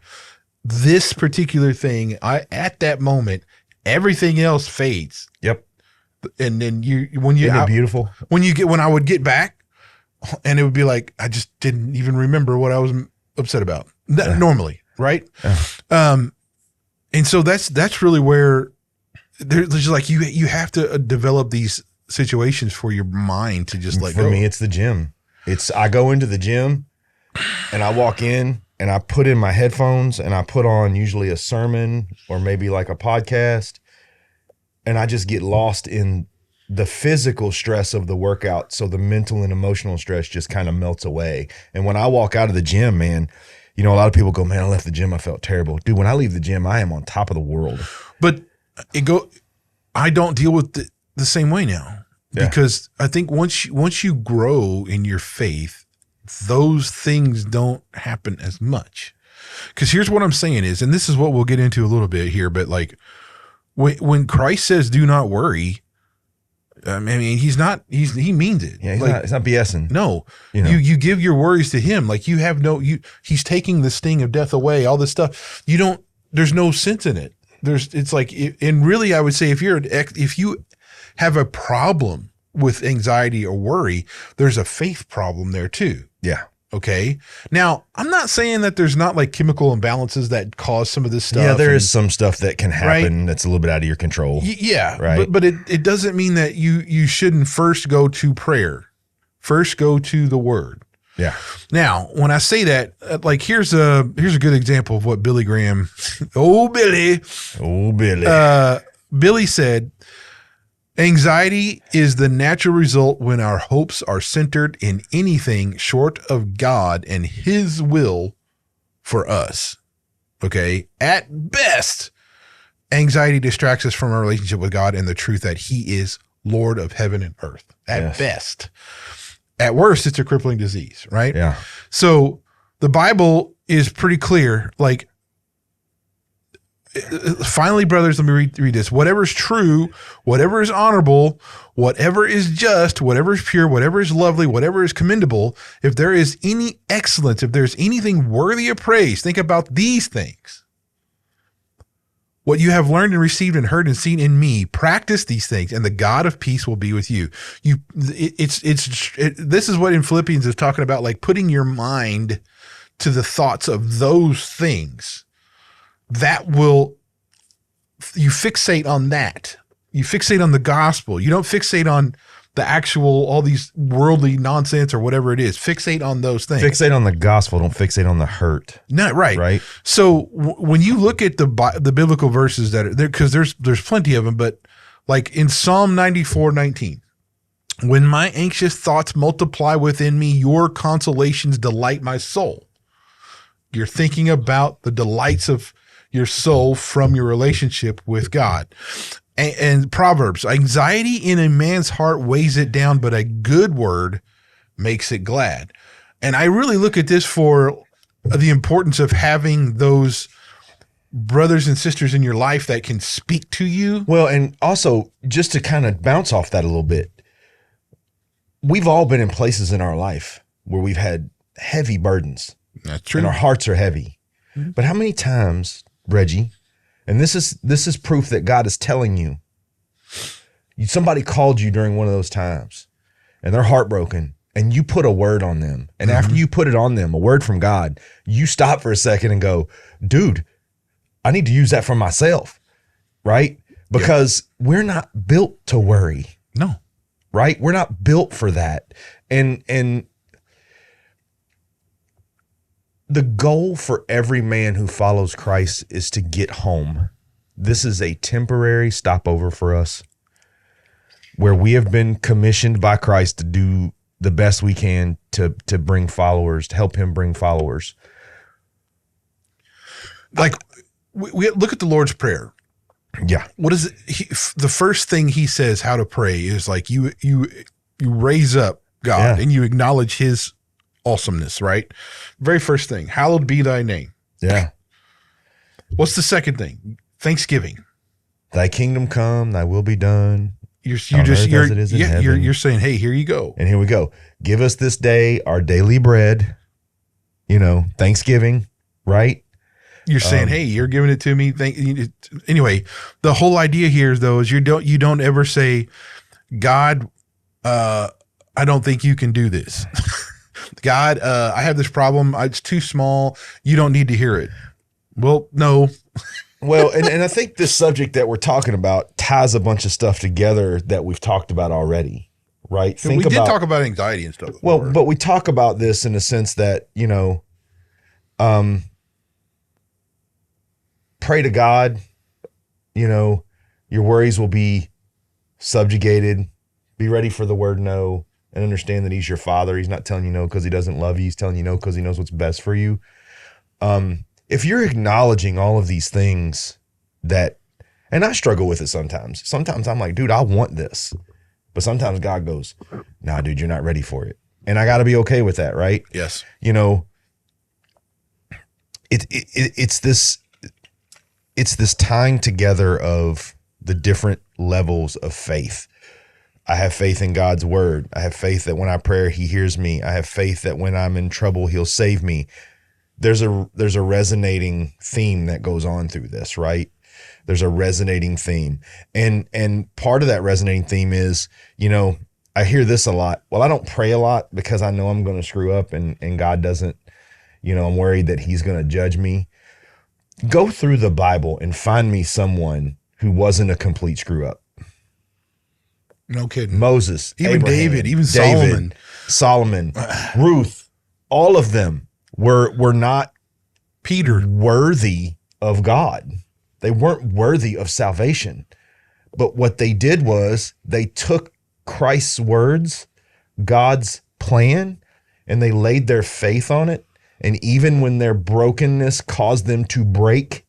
this particular thing. At that moment, everything else fades. Yep. And then Isn't it beautiful? When I would get back, and it would be like, I just didn't even remember what I was upset about normally. Right. And so that's really where there's just like, you have to develop these situations for your mind to just let go. For me, it's the gym. I go into the gym and I walk in and I put in my headphones and I put on usually a sermon or maybe like a podcast, and I just get lost in the physical stress of the workout. So the mental and emotional stress just kind of melts away. And when I walk out of the gym, man, a lot of people go, man, I left the gym, I felt terrible. Dude, when I leave the gym, I am on top of the world. But I don't deal with the same way now, because I think once you grow in your faith, those things don't happen as much. Because here's what I'm saying is, and this is what we'll get into a little bit here, but like when Christ says, do not worry, I mean, he means it. Yeah, he's not BSing. No, you give your worries to him. Like he's taking the sting of death away, all this stuff. There's no sense in it. And really I would say if you have a problem with anxiety or worry, there's a faith problem there too. Yeah. Okay. Now, I'm not saying that there's not like chemical imbalances that cause some of this stuff. Yeah, there is some stuff that can happen that's a little bit out of your control. Yeah. Right. But it doesn't mean that you shouldn't first go to prayer. First go to the word. Yeah. Now, when I say that, like here's a good example of what Billy Graham, Billy said, anxiety is the natural result when our hopes are centered in anything short of God and his will for us. Okay. At best, anxiety distracts us from our relationship with God and the truth that he is Lord of heaven and earth. At best. At worst, it's a crippling disease, right? Yeah. So the Bible is pretty clear. Like, finally, brothers, let me read this. Whatever is true, whatever is honorable, whatever is just, whatever is pure, whatever is lovely, whatever is commendable, if there is any excellence, if there's anything worthy of praise, think about these things. What you have learned and received and heard and seen in me, practice these things, and the God of peace will be with you. This is what in Philippians is talking about, like putting your mind to the thoughts of those things. You fixate on that. You fixate on the gospel. You don't fixate on the actual, all these worldly nonsense or whatever it is. Fixate on those things. Fixate on the gospel. Don't fixate on the hurt. Not right. Right. So when you look at the biblical verses that are there, because there's plenty of them, but like in Psalm 94:19, when my anxious thoughts multiply within me, your consolations delight my soul. You're thinking about the delights of your soul from your relationship with God. And Proverbs, anxiety in a man's heart weighs it down, but a good word makes it glad. And I really look at this for the importance of having those brothers and sisters in your life that can speak to you. Well, and also just to kind of bounce off that a little bit, we've all been in places in our life where we've had heavy burdens. That's true. And our hearts are heavy. Mm-hmm. But how many times, Reggie, and this is proof that God is telling you, somebody called you during one of those times and they're heartbroken and you put a word on them. And after you put it on them, a word from God, you stop for a second and go, dude, I need to use that for myself, right? Because we're not built to worry. No. Right? We're not built for that. And the goal for every man who follows Christ is to get home. This is a temporary stopover for us where we have been commissioned by Christ to do the best we can to bring followers, to help him bring followers. Like we look at the Lord's Prayer. Yeah. What is it? The first thing he says how to pray is like you raise up God and you acknowledge his awesomeness, right? Very first thing, hallowed be thy name. Yeah. What's the second thing? Thanksgiving. Thy kingdom come, thy will be done you're saying, hey, here you go. And here we go. Give us this day our daily bread, Thanksgiving, right? You're saying, hey, you're giving it to me. Anyway, the whole idea here is, though, is you don't ever say, God, I don't think you can do this. God, I have this problem. It's too small. You don't need to hear it. Well, no. Well, and I think this subject that we're talking about ties a bunch of stuff together that we've talked about already, right? We did talk about anxiety and stuff. Well, but we talk about this in the sense that, pray to God, your worries will be subjugated. Be ready for the word no, and understand that he's your father. He's not telling you no because he doesn't love you. He's telling you no because he knows what's best for you. If you're acknowledging all of these things and I struggle with it sometimes. Sometimes I'm like, dude, I want this. But sometimes God goes, nah, dude, you're not ready for it. And I got to be okay with that, right? Yes. It's this tying together of the different levels of faith. I have faith in God's word. I have faith that when I pray, he hears me. I have faith that when I'm in trouble, he'll save me. There's a resonating theme that goes on through this, right? There's a resonating theme. And part of that resonating theme is, I hear this a lot. Well, I don't pray a lot because I know I'm going to screw up and God doesn't, I'm worried that he's going to judge me. Go through the Bible and find me someone who wasn't a complete screw up. No kidding. Moses, even Abraham, David, even Solomon, Ruth, all of them were not Peter worthy of God. They weren't worthy of salvation. But what they did was they took Christ's words, God's plan, and they laid their faith on it. And even when their brokenness caused them to break,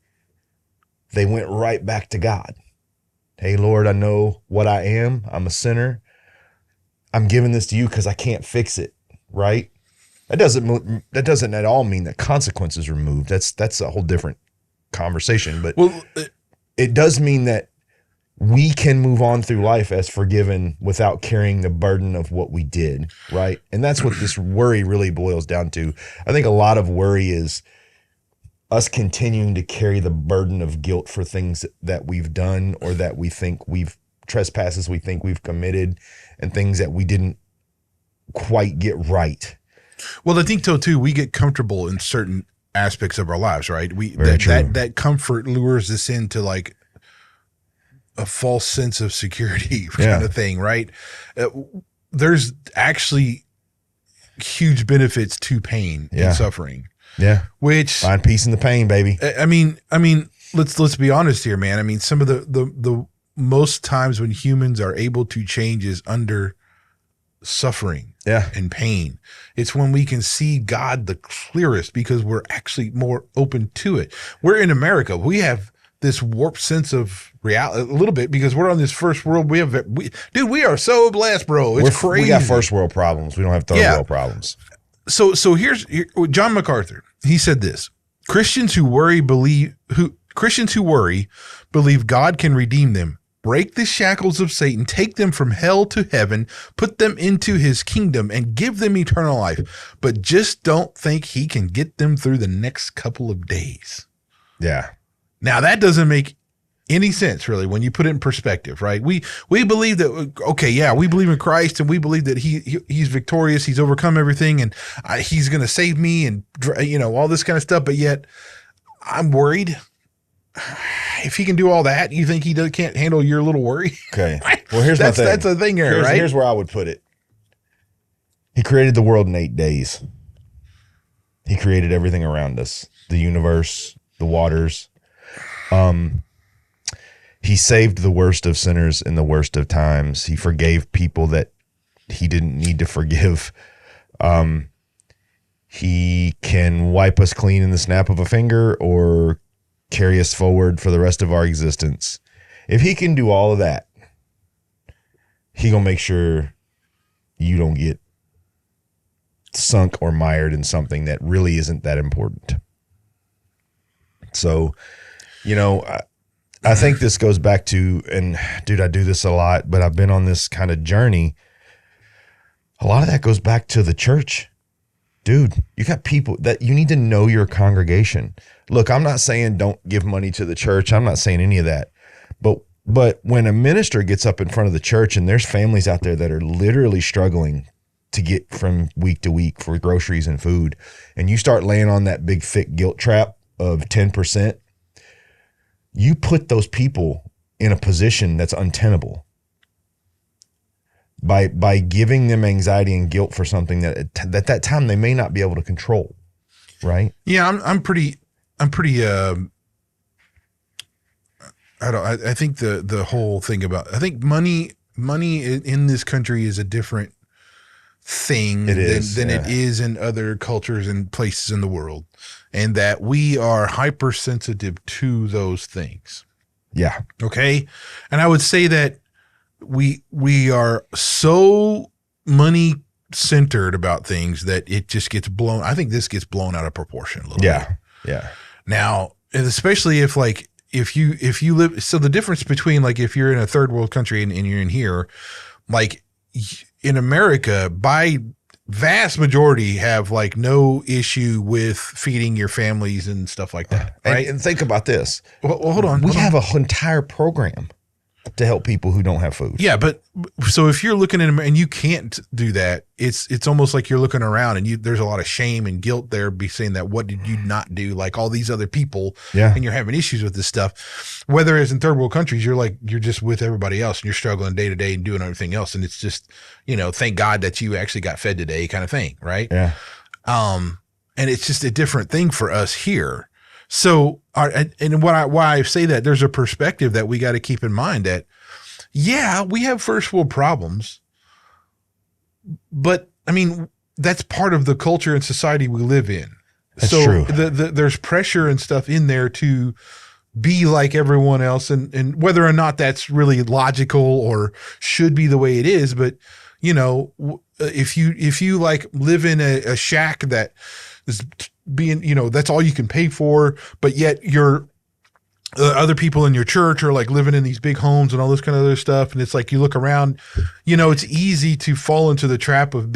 they went right back to God. Hey, Lord, I know what I am. I'm a sinner. I'm giving this to you because I can't fix it, right? That doesn't at all mean that consequences are removed. That's a whole different conversation. But it does mean that we can move on through life as forgiven without carrying the burden of what we did, right? And that's what this worry really boils down to. I think a lot of worry is us continuing to carry the burden of guilt for things that we've done or that we think trespasses we think we've committed and things that we didn't quite get right. Well, I think so too. We get comfortable in certain aspects of our lives, right? That comfort lures us into like a false sense of security kind of thing, right? There's actually huge benefits to pain and suffering. Yeah. Which find peace in the pain, baby. I mean, let's be honest here, man. I mean, some of the most times when humans are able to change is under suffering and pain. It's when we can see God the clearest because we're actually more open to it. We're in America. We have this warped sense of reality a little bit because we're on this first world. We are so blessed, bro. It's crazy. We got first world problems. We don't have third world problems. So here's John MacArthur. He said this: Christians who worry believe God can redeem them, break the shackles of Satan, take them from hell to heaven, put them into his kingdom, and give them eternal life. But just don't think he can get them through the next couple of days. Yeah. Now that doesn't make any sense, really, when you put it in perspective, right? We believe that, we believe in Christ and we believe that he's victorious. He's overcome everything and he's going to save me and, all this kind of stuff. But yet I'm worried. If he can do all that, you think he can't handle your little worry? Okay. Well, here's my thing. That's the thing here, right? Here's where I would put it. He created the world in 8 days. He created everything around us, the universe, the waters. He saved the worst of sinners in the worst of times. He forgave people that he didn't need to forgive. He can wipe us clean in the snap of a finger or carry us forward for the rest of our existence. If he can do all of that, he gonna make sure you don't get sunk or mired in something that really isn't that important. So, I think this goes back to, and dude, I do this a lot, but I've been on this kind of journey. A lot of that goes back to the church. Dude, you got people that you need to know your congregation. Look, I'm not saying don't give money to the church. I'm not saying any of that. But when a minister gets up in front of the church and there's families out there that are literally struggling to get from week to week for groceries and food, and you start laying on that big thick guilt trap of 10%, you put those people in a position that's untenable by giving them anxiety and guilt for something that at that time they may not be able to control, right? Yeah, I'm pretty I think the whole thing about, I think money in this country is a different thing than it is in other cultures and places in the world, and that we are hypersensitive to those things. Yeah. Okay. And I would say that we are so money centered about things that it just gets blown. I think this gets blown out of proportion a little bit. Yeah. Now, and especially if you live, so the difference between like if you're in a third world country and you're in here, like in America, by vast majority have like no issue with feeding your families and stuff like that. Right. And think about this. Well, hold on. We have an entire program to help people who don't have food. Yeah, but so if you're looking at and you can't do that, it's almost like you're looking around and there's a lot of shame and guilt there, be saying that what did you not do like all these other people, and you're having issues with this stuff. Whether it's in third world countries, you're just with everybody else and you're struggling day to day and doing everything else, and it's just, thank God that you actually got fed today kind of thing, right? Yeah. And it's just a different thing for us here. So, and why I say that, there's a perspective that we got to keep in mind that, yeah, we have first world problems, but I mean, that's part of the culture and society we live in. That's so true. There's pressure and stuff in there to be like everyone else, and whether or not that's really logical or should be the way it is. But, if you like live in a shack that is being, that's all you can pay for, but yet you're other people in your church are like living in these big homes and all this kind of other stuff. And it's like, you look around, it's easy to fall into the trap of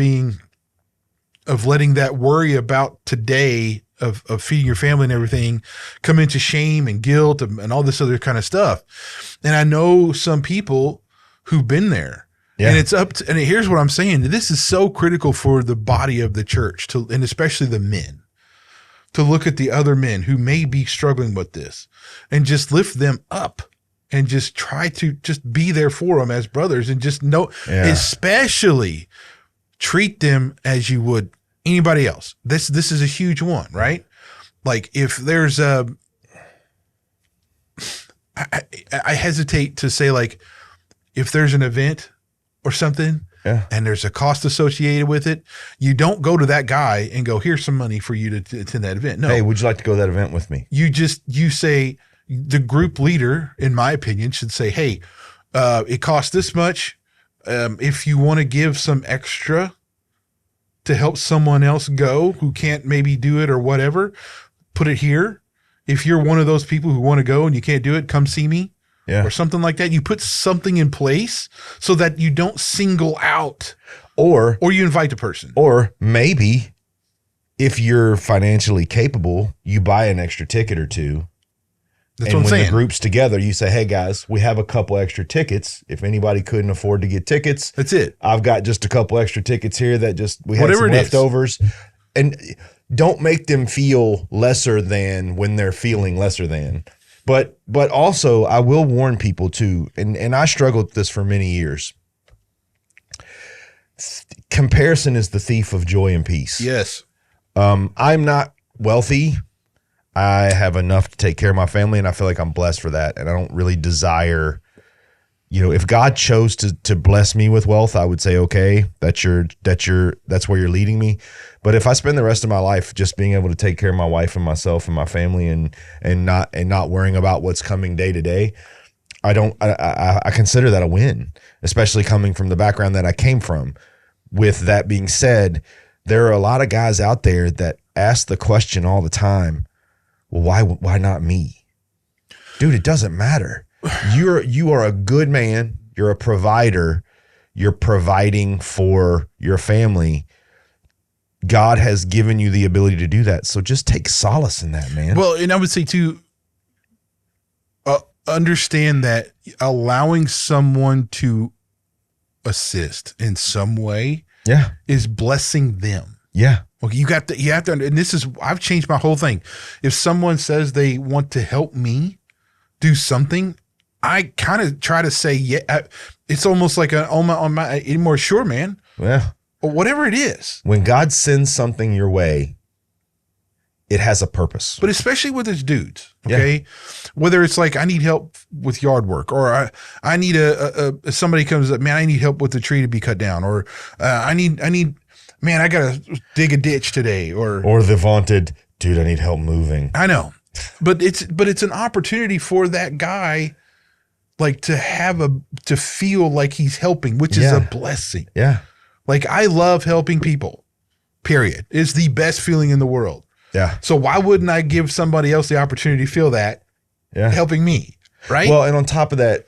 letting that worry about today of feeding your family and everything come into shame and guilt and all this other kind of stuff. And I know some people who've been there. Yeah. And it's and here's what I'm saying. This is so critical for the body of the church and especially the men, to look at the other men who may be struggling with this and just lift them up and just try to just be there for them as brothers, and just know, especially treat them as you would anybody else. This is a huge one, right? Like if there's I hesitate to say, like, if there's an event or something, and there's a cost associated with it, you don't go to that guy and go, here's some money for you to attend that event. No. Hey, would you like to go to that event with me? You say, the group leader, in my opinion, should say, hey, it costs this much. If you want to give some extra to help someone else go who can't maybe do it or whatever, put it here. If you're one of those people who want to go and you can't do it, come see me. Or something like that. You put something in place so that you don't single out, or you invite the person. Or maybe if you're financially capable, you buy an extra ticket or two. That's what I'm saying. When the group's together, you say, hey guys, we have a couple extra tickets. If anybody couldn't afford to get tickets, that's it. I've got just a couple extra tickets here that we have whatever some leftovers. And don't make them feel lesser than when they're feeling lesser than. But also, I will warn people too, and I struggled with this for many years. Comparison is the thief of joy and peace. Yes. I'm not wealthy. I have enough to take care of my family, and I feel like I'm blessed for that. And I don't really desire, if God chose to bless me with wealth, I would say, okay, that's where you're leading me. But if I spend the rest of my life just being able to take care of my wife and myself and my family and not worrying about what's coming day to day, I consider that a win, especially coming from the background that I came from. With that being said, there are a lot of guys out there that ask the question all the time, well, why not me? Dude, it doesn't matter. You are a good man. You're a provider. You're providing for your family. God has given you the ability to do that. So just take solace in that, man. Well, and I would say too, understand that allowing someone to assist in some way is blessing them. Yeah. Okay, you have to, and this is, I've changed my whole thing. If someone says they want to help me do something, I kind of try to say, yeah, it's almost like on my more sure, man. Yeah. Or whatever it is. When God sends something your way, it has a purpose. But especially with his dudes, okay? Yeah. Whether it's like, I need help with yard work, or I need somebody comes up, man, I need help with the tree to be cut down, or I need, man, I got to dig a ditch today, or the vaunted, dude, I need help moving. I know, but it's an opportunity for that guy, like to feel like he's helping, which is a blessing. Yeah. Like, I love helping people, period. It's the best feeling in the world. Yeah. So why wouldn't I give somebody else the opportunity to feel that helping me, right? Well, and on top of that,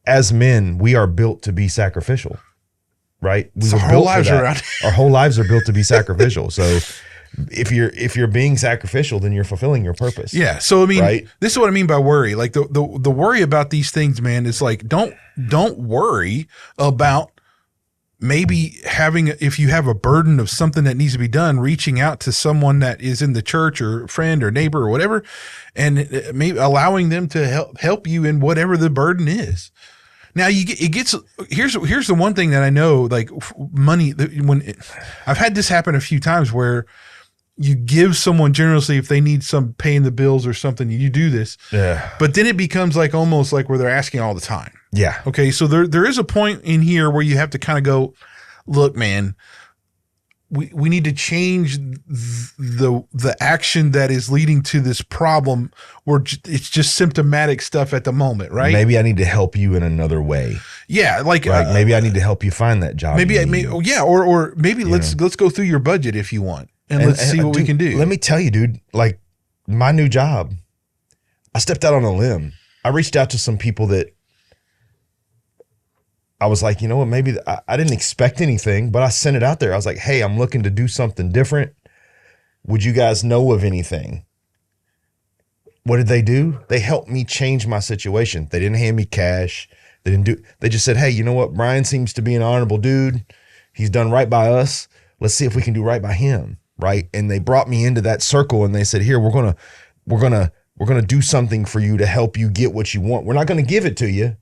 as men, we are built to be sacrificial, right? Our whole lives are around. Our whole lives are built to be sacrificial. So if you're being sacrificial, then you're fulfilling your purpose. Yeah. So I mean, right? This is what I mean by worry. Like the worry about these things, man, is like, don't worry about maybe if you have a burden of something that needs to be done, reaching out to someone that is in the church or friend or neighbor or whatever, and maybe allowing them to help you in whatever the burden is. Now here's the one thing that I know, like money, I've had this happen a few times where you give someone generously if they need some paying the bills or something, you do this. Yeah. But then it becomes like almost like where they're asking all the time. Yeah. Okay. So there is a point in here where you have to kind of go, look, man, we need to change the action that is leading to this problem where it's just symptomatic stuff at the moment, right? Maybe I need to help you in another way. Yeah. Like maybe I need to help you find that job. Or maybe let's go through your budget if you want. And let's see what we can do. Let me tell you, dude, like my new job, I stepped out on a limb. I reached out to some people that I was like, you know what, maybe I didn't expect anything, but I sent it out there. I was like, hey, I'm looking to do something different. Would you guys know of anything? What did they do? They helped me change my situation. They didn't hand me cash. They just said, hey, you know what? Brian seems to be an honorable dude. He's done right by us. Let's see if we can do right by him. Right. And they brought me into that circle and they said, here, we're going to do something for you to help you get what you want. We're not going to give it to you.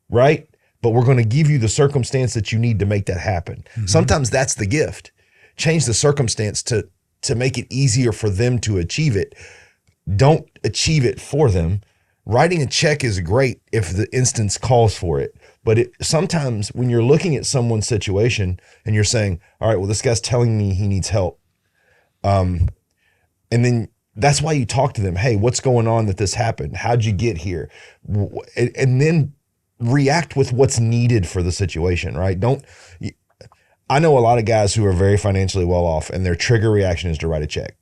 Right. But we're going to give you the circumstance that you need to make that happen. Mm-hmm. Sometimes that's the gift. Change the circumstance to make it easier for them to achieve it. Don't achieve it for them. Writing a check is great if the instance calls for it. But sometimes when you're looking at someone's situation and you're saying, all right, well, this guy's telling me he needs help. And then that's why you talk to them. Hey, what's going on that this happened? How'd you get here? And then react with what's needed for the situation, right? I know a lot of guys who are very financially well off and their trigger reaction is to write a check.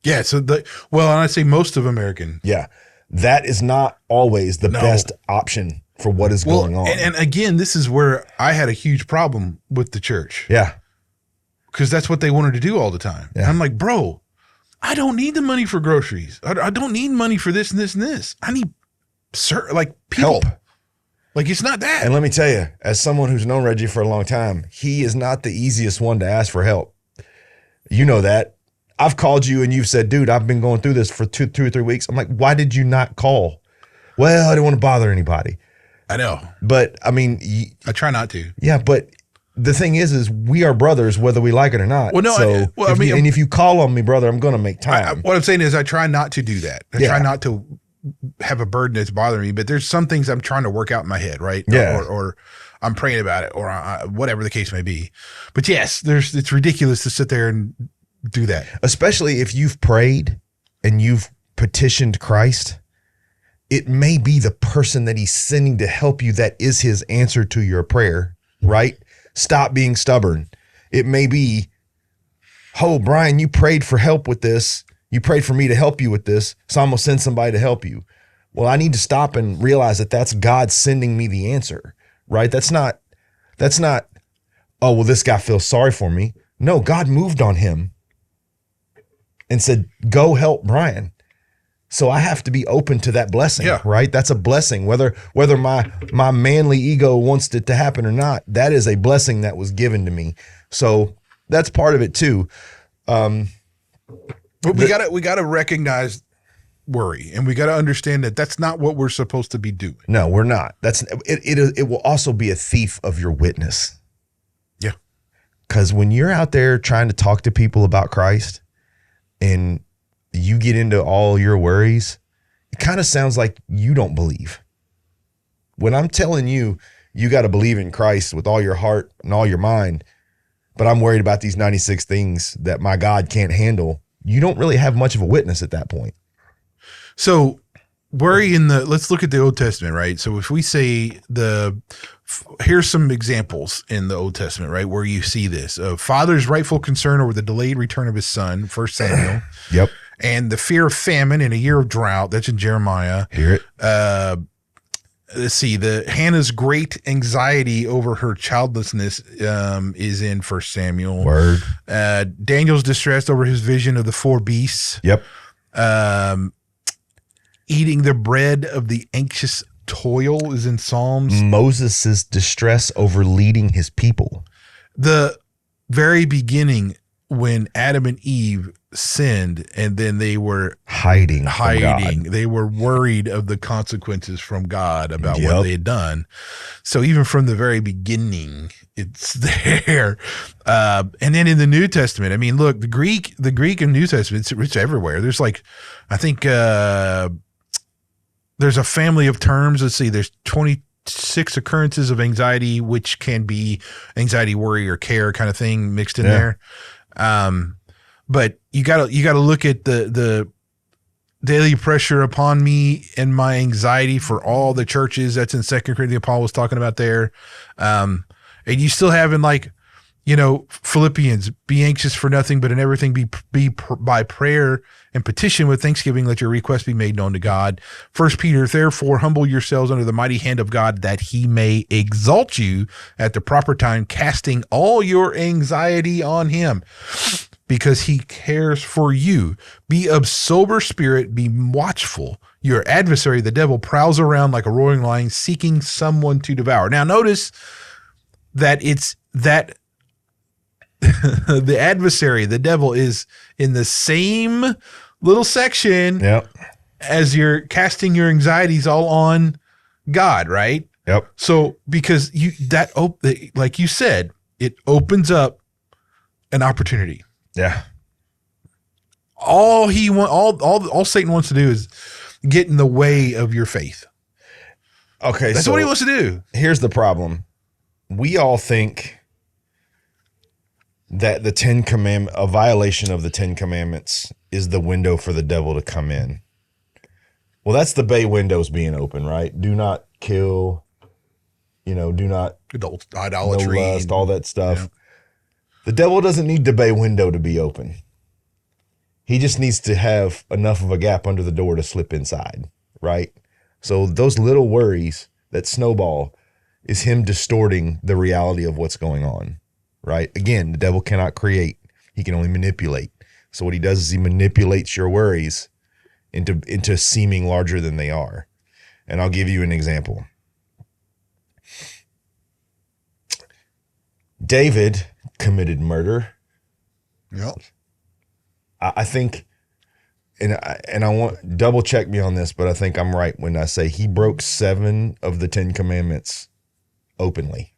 Yeah. So and I say most of American. Yeah. That is not always the best option for what is going on. And again, this is where I had a huge problem with the church. Yeah. Because that's what they wanted to do all the time. Yeah. I'm like, bro, I don't need the money for groceries. I don't need money for this and this and this. I need people. Help. Like, it's not that. And let me tell you, as someone who's known Reggie for a long time, he is not the easiest one to ask for help. You know that. I've called you and you've said, dude, I've been going through this for 2 or 3 weeks. I'm like, why did you not call? Well, I didn't want to bother anybody. I know. But I mean, I try not to. Yeah. But the thing is we are brothers, whether we like it or not. Well, no. So if you call on me, brother, I'm going to make time. What I'm saying is I try not to do that. I try not to have a burden that's bothering me, but there's some things I'm trying to work out in my head, right? Yeah. Or I'm praying about it, or whatever the case may be. But yes, it's ridiculous to sit there and do that. Especially if you've prayed and you've petitioned Christ, it may be the person that he's sending to help you that is his answer to your prayer, right? Stop being stubborn. It may be, oh, Brian, you prayed for help with this. You prayed for me to help you with this, so I'm going to send somebody to help you. Well, I need to stop and realize that that's God sending me the answer, right? That's not, oh, well, this guy feels sorry for me. No, God moved on him and said, go help Brian. So I have to be open to that blessing, right? That's a blessing. Whether my manly ego wants it to happen or not, that is a blessing that was given to me. So that's part of it too. But we gotta recognize worry, and we gotta understand that that's not what we're supposed to be doing. No, we're not. It will also be a thief of your witness. Yeah. Because when you're out there trying to talk to people about Christ and you get into all your worries, it kind of sounds like you don't believe. When I'm telling you, you got to believe in Christ with all your heart and all your mind, but I'm worried about these 96 things that my God can't handle, you don't really have much of a witness at that point. So worry let's look at the Old Testament, right? So if we say here's some examples in the Old Testament, right, where you see this. A father's rightful concern over the delayed return of his son, 1 Samuel. Yep. And the fear of famine in a year of drought, that's in Jeremiah. Hear it. Let's see, Hannah's great anxiety over her childlessness is in 1 Samuel. Word. Daniel's distress over his vision of the 4 beasts. Yep. Eating the bread of the anxious toil is in Psalms. Moses' distress over leading his people. The very beginning, when Adam and Eve sinned, and then they were hiding. They were worried of the consequences from God about what they had done. So even from the very beginning, it's there. And then in the New Testament, I mean, look, the Greek and New Testament, it's everywhere. There's I think there's a family of terms. Let's see, there's 26 occurrences of anxiety, which can be anxiety, worry, or care kind of thing mixed in there. But you gotta look at the daily pressure upon me and my anxiety for all the churches. That's in 2 Corinthians, Paul was talking about there. And you still have in Philippians, be anxious for nothing, but in everything be by prayer and petition with thanksgiving, let your request be made known to God. 1 Peter, therefore, humble yourselves under the mighty hand of God, that he may exalt you at the proper time, casting all your anxiety on him, because he cares for you. Be of sober spirit, be watchful. Your adversary, the devil, prowls around like a roaring lion, seeking someone to devour. Now, notice that it's that the adversary, the devil, is in the same little section as you're casting your anxieties all on God, right? Yep. So because like you said, it opens up an opportunity. Yeah. All Satan wants to do is get in the way of your faith. Okay. That's what he wants to do. Here's the problem. We all think that a violation of the 10 Commandments is the window for the devil to come in. Well, that's the bay windows being open, right? Do not kill, do not idolatry, no lust, all that stuff. Yeah. The devil doesn't need the bay window to be open. He just needs to have enough of a gap under the door to slip inside, right? So those little worries that snowball is him distorting the reality of what's going on. Right? Again, the devil cannot create. He can only manipulate. So what he does is he manipulates your worries into seeming larger than they are. And I'll give you an example. David committed murder. Yep. I think, and I want double check me on this, but I think I'm right when I say he broke 7 of the 10 commandments openly.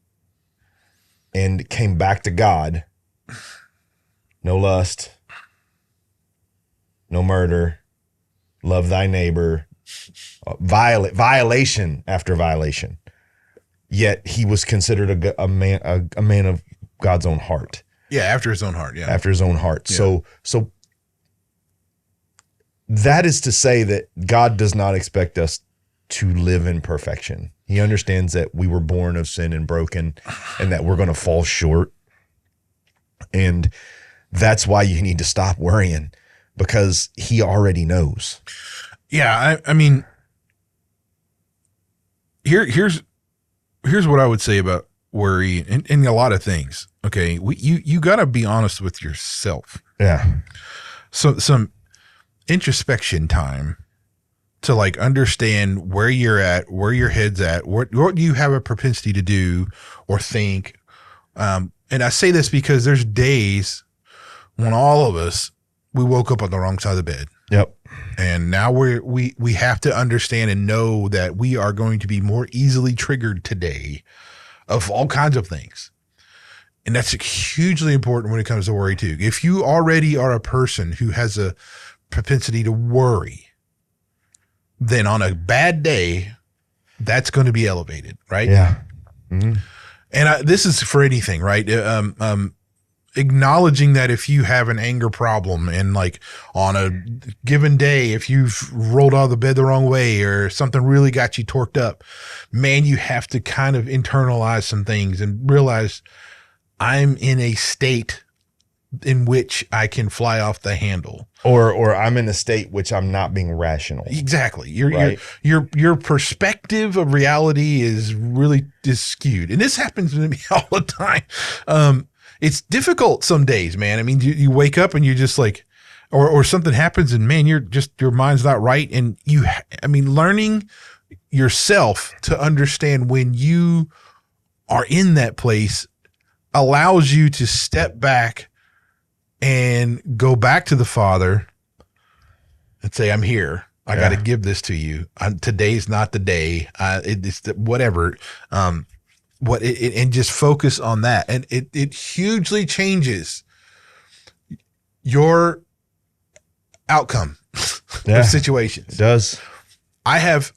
And came back to God. No lust, no murder, love thy neighbor, violation after violation. Yet he was considered a man of God's own heart. Yeah, after his own heart. Yeah, after his own heart. Yeah. So that is to say that God does not expect us to live in perfection. He understands that we were born of sin and broken, and that we're going to fall short. And that's why you need to stop worrying. because he already knows. Yeah. I mean, here's what I would say about worry and a lot of things. Okay. You gotta be honest with yourself. Yeah. So some introspection time to like understand where you're at, where your head's at, what you have a propensity to do or think. And I say this because there's days when all of us, we woke up on the wrong side of the bed. Yep. And now we have to understand and know that we are going to be more easily triggered today of all kinds of things. And that's hugely important when it comes to worry too. If you already are a person who has a propensity to worry, then on a bad day, that's going to be elevated, right? Yeah. Mm-hmm. And this is for anything, right? Acknowledging that if you have an anger problem and like on a given day, if you've rolled out of the bed the wrong way or something really got you torqued up, man, you have to kind of internalize some things and realize I'm in a state in which I can fly off the handle. Or I'm in a state which I'm not being rational. Exactly. Your perspective of reality is really skewed. And this happens to me all the time. It's difficult some days, man. I mean, you wake up and you're just like, or something happens and man, your mind's not right. And learning yourself to understand when you are in that place allows you to step back and go back to the Father and say, I'm here. I got to give this to you. Today's not the day. It's whatever. And just focus on that. And it hugely changes your outcome of situations. It does. I have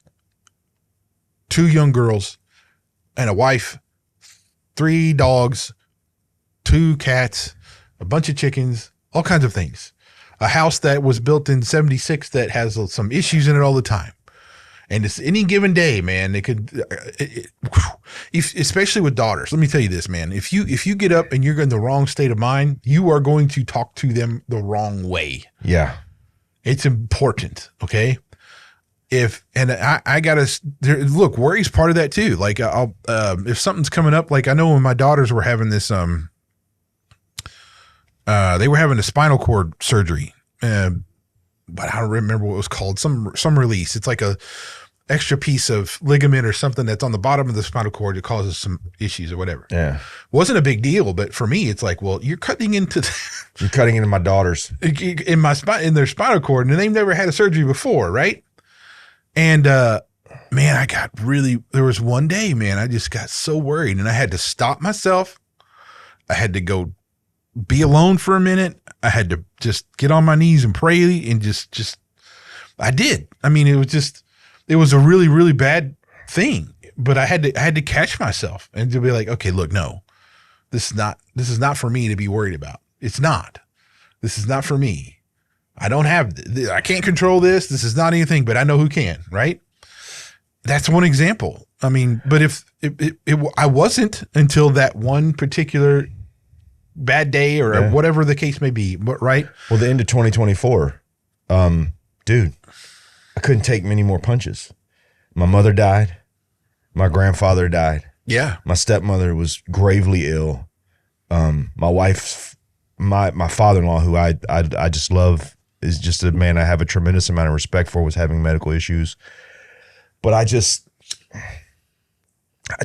2 young girls and a wife, 3 dogs, 2 cats, a bunch of chickens, all kinds of things. A house that was built in 76 that has some issues in it all the time. And it's any given day, man, especially with daughters. Let me tell you this, man. If you get up and you're in the wrong state of mind, you are going to talk to them the wrong way. Yeah. It's important. Okay. I gotta look, worry's part of that too. Like if something's coming up, like I know when my daughters were having this, they were having a spinal cord surgery, but I don't remember what it was called. Some release. It's like a extra piece of ligament or something that's on the bottom of the spinal cord that causes some issues or whatever. Yeah. Wasn't a big deal, but for me, it's like, well, you're cutting into my daughters in their spinal cord, and they've never had a surgery before, right? And man, there was one day, man, I just got so worried, and I had to stop myself. I had to go be alone for a minute. I had to just get on my knees and pray and just I did. I mean, it was a really, really bad thing, but I had to catch myself and to be like, okay, look, no, this is not for me to be worried about. It's not. This is not for me. I can't control this. This is not anything, but I know who can, right? That's one example. I mean, but if I wasn't until that one particular bad day or whatever the case may be, right? Well, the end of 2024, dude, I couldn't take many more punches. My mother died. My grandfather died. Yeah. My stepmother was gravely ill. My wife's, my father-in-law, who I just love, is just a man I have a tremendous amount of respect for, was having medical issues. But I just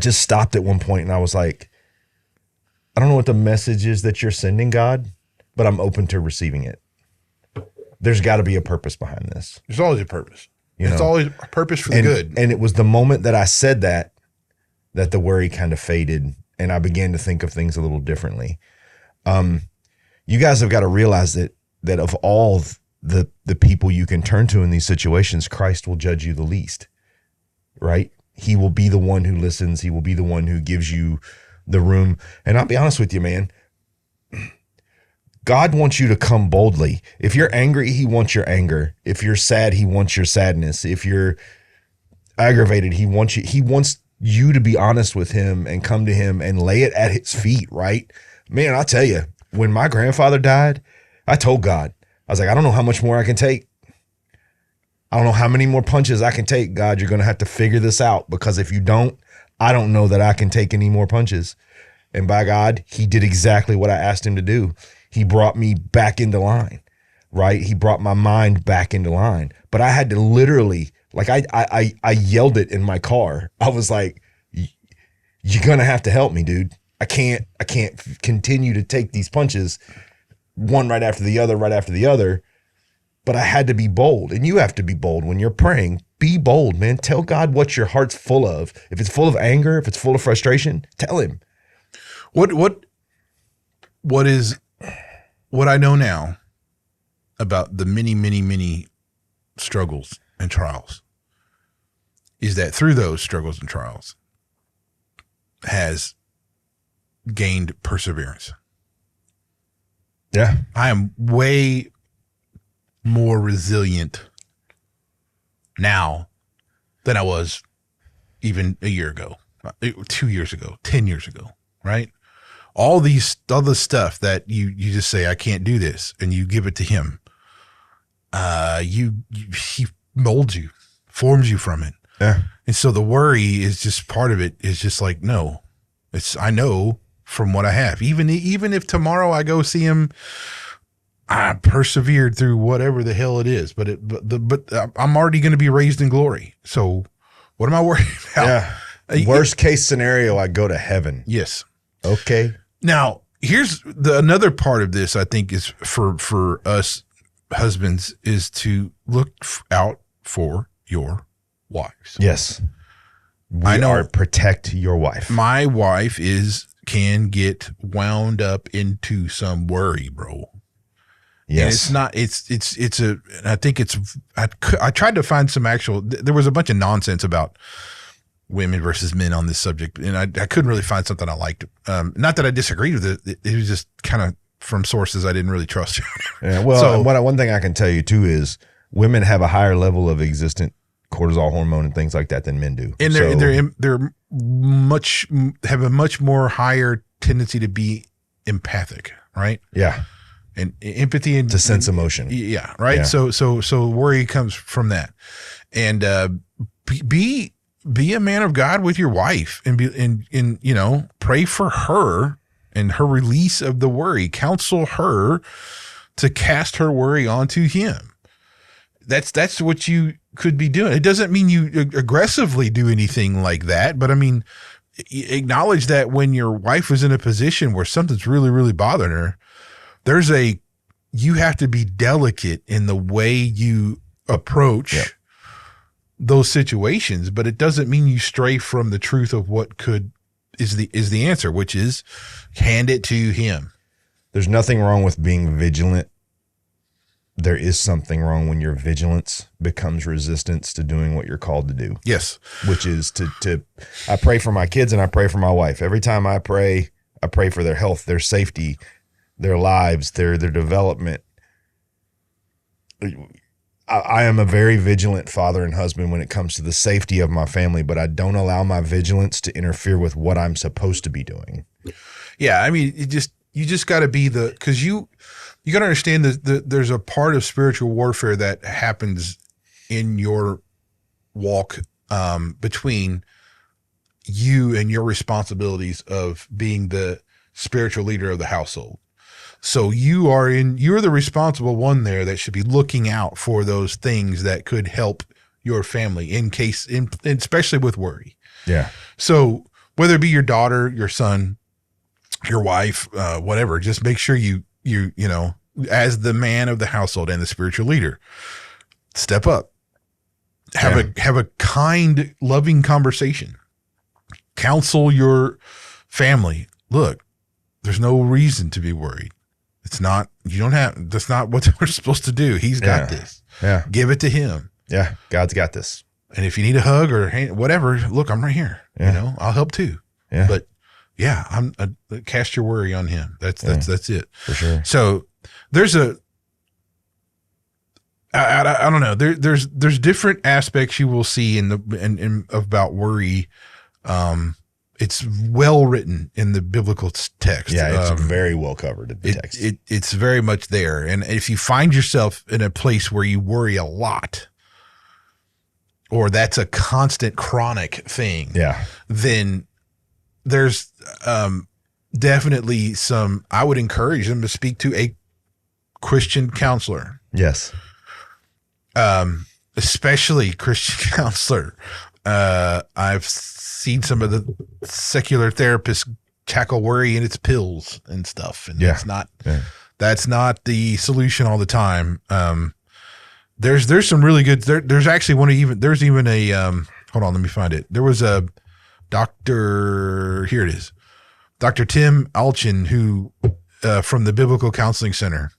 stopped at one point and I was like, I don't know what the message is that you're sending, God, but I'm open to receiving it. There's got to be a purpose behind this. There's always a purpose. It's always a purpose for the good. And it was the moment that I said that the worry kind of faded and I began to think of things a little differently. You guys have got to realize that of all the people you can turn to in these situations, Christ will judge you the least, right? He will be the one who listens. He will be the one who gives you the room. And I'll be honest with you, man, God wants you to come boldly. If you're angry, he wants your anger. If you're sad, he wants your sadness. If you're aggravated, he wants you to be honest with him and come to him and lay it at his feet, right? Man, I'll tell you, when my grandfather died, I told God, I was like, I don't know how much more I can take. I don't know how many more punches I can take. God, you're going to have to figure this out, because if you don't, I don't know that I can take any more punches. And by God, he did exactly what I asked him to do. He brought me back into line, right? He brought my mind back into line. But I had to literally, like I yelled it in my car. I was like, you're going to have to help me, dude. I can't continue to take these punches one right after the other. But I had to be bold, and you have to be bold when you're praying. Be bold, man. Tell God what your heart's full of. If it's full of anger, if it's full of frustration, tell him. What I know now about the many struggles and trials is that through those struggles and trials has gained perseverance. Yeah. I am way more resilient now than I was even a year ago, 2 years ago, 10 years ago, right? All the stuff that you just say, I can't do this, and you give it to him. He molds you, forms you from it. Yeah. And so the worry is just part of it. Is just like, no, I know from what I have, even if tomorrow I go see him, I persevered through whatever the hell it is, but I'm already going to be raised in glory. So what am I worried about? Yeah. Worst case scenario, I go to heaven. Yes. Okay. Now, here's another part of this, I think, is for us husbands, is to look out for your wives. Yes. I know. Protect your wife. My wife can get wound up into some worry, bro. Yes. And I tried to find some there was a bunch of nonsense about women versus men on this subject, and I couldn't really find something I liked. Not that I disagreed with it. It was just kind of from sources I didn't really trust. Yeah. Well, one thing I can tell you too is women have a higher level of existent cortisol hormone and things like that than men do. And they're have a much more higher tendency to be empathic, right? Yeah. And empathy and to sense emotion. Yeah. Right. Yeah. So worry comes from that. And be a man of God with your wife, and pray for her and her release of the worry. Counsel her to cast her worry onto him. That's what you could be doing. It doesn't mean you aggressively do anything like that, but I mean, acknowledge that when your wife is in a position where something's really, really bothering her, you have to be delicate in the way you approach those situations, but it doesn't mean you stray from the truth of what is the answer, which is hand it to him. There's nothing wrong with being vigilant. There is something wrong when your vigilance becomes resistance to doing what you're called to do. Yes. Which is I pray for my kids and I pray for my wife. Every time I pray for their health, their safety, their lives, their development. I am a very vigilant father and husband when it comes to the safety of my family, but I don't allow my vigilance to interfere with what I'm supposed to be doing. Yeah, I mean, you just got to be because you got to understand that there's a part of spiritual warfare that happens in your walk between you and your responsibilities of being the spiritual leader of the household. So you're the responsible one there that should be looking out for those things that could help your family especially with worry. Yeah. So whether it be your daughter, your son, your wife, whatever, just make sure you as the man of the household and the spiritual leader, step up, have a kind, loving conversation, counsel your family. Look, there's no reason to be worried. That's not what we're supposed to do. He's got this. Yeah. Give it to him. Yeah. God's got this. And if you need a hug or whatever, look, I'm right here. Yeah. I'll help too. Yeah. But yeah, cast your worry on him. That's it. For sure. So there's I don't know. There's different aspects you will see in about worry, it's well written in the biblical text. Yeah, it's very well covered in the text. It's very much there. And if you find yourself in a place where you worry a lot, or that's a constant chronic thing, then there's definitely I would encourage them to speak to a Christian counselor. Yes. Especially Christian counselor. I've seen some of the secular therapists tackle worry in its pills and stuff. And that's not the solution all the time. There's some really good, there's actually there's even a, hold on, let me find it. There was a here it is. Dr. Tim Alchin, who, from the Biblical Counseling Center.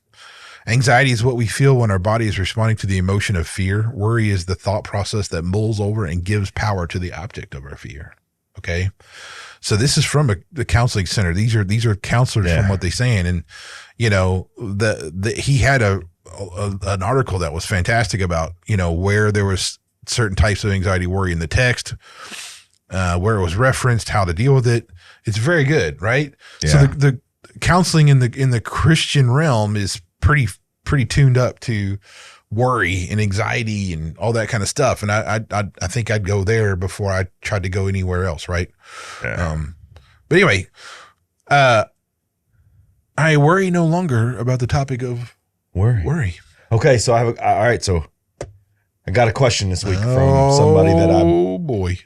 Anxiety is what we feel when our body is responding to the emotion of fear. Worry is the thought process that mulls over and gives power to the object of our fear. Okay. So this is from the counseling center. These are counselors from what they're saying. And, he had an article that was fantastic about, where there was certain types of anxiety, worry in the text, where it was referenced, how to deal with it. It's very good. Right. Yeah. So the counseling in the Christian realm is pretty tuned up to worry and anxiety and all that kind of stuff. And I think I'd go there before I tried to go anywhere else. Right. Yeah. But anyway, I worry no longer about the topic of worry. Okay. So all right. So I got a question this week from somebody that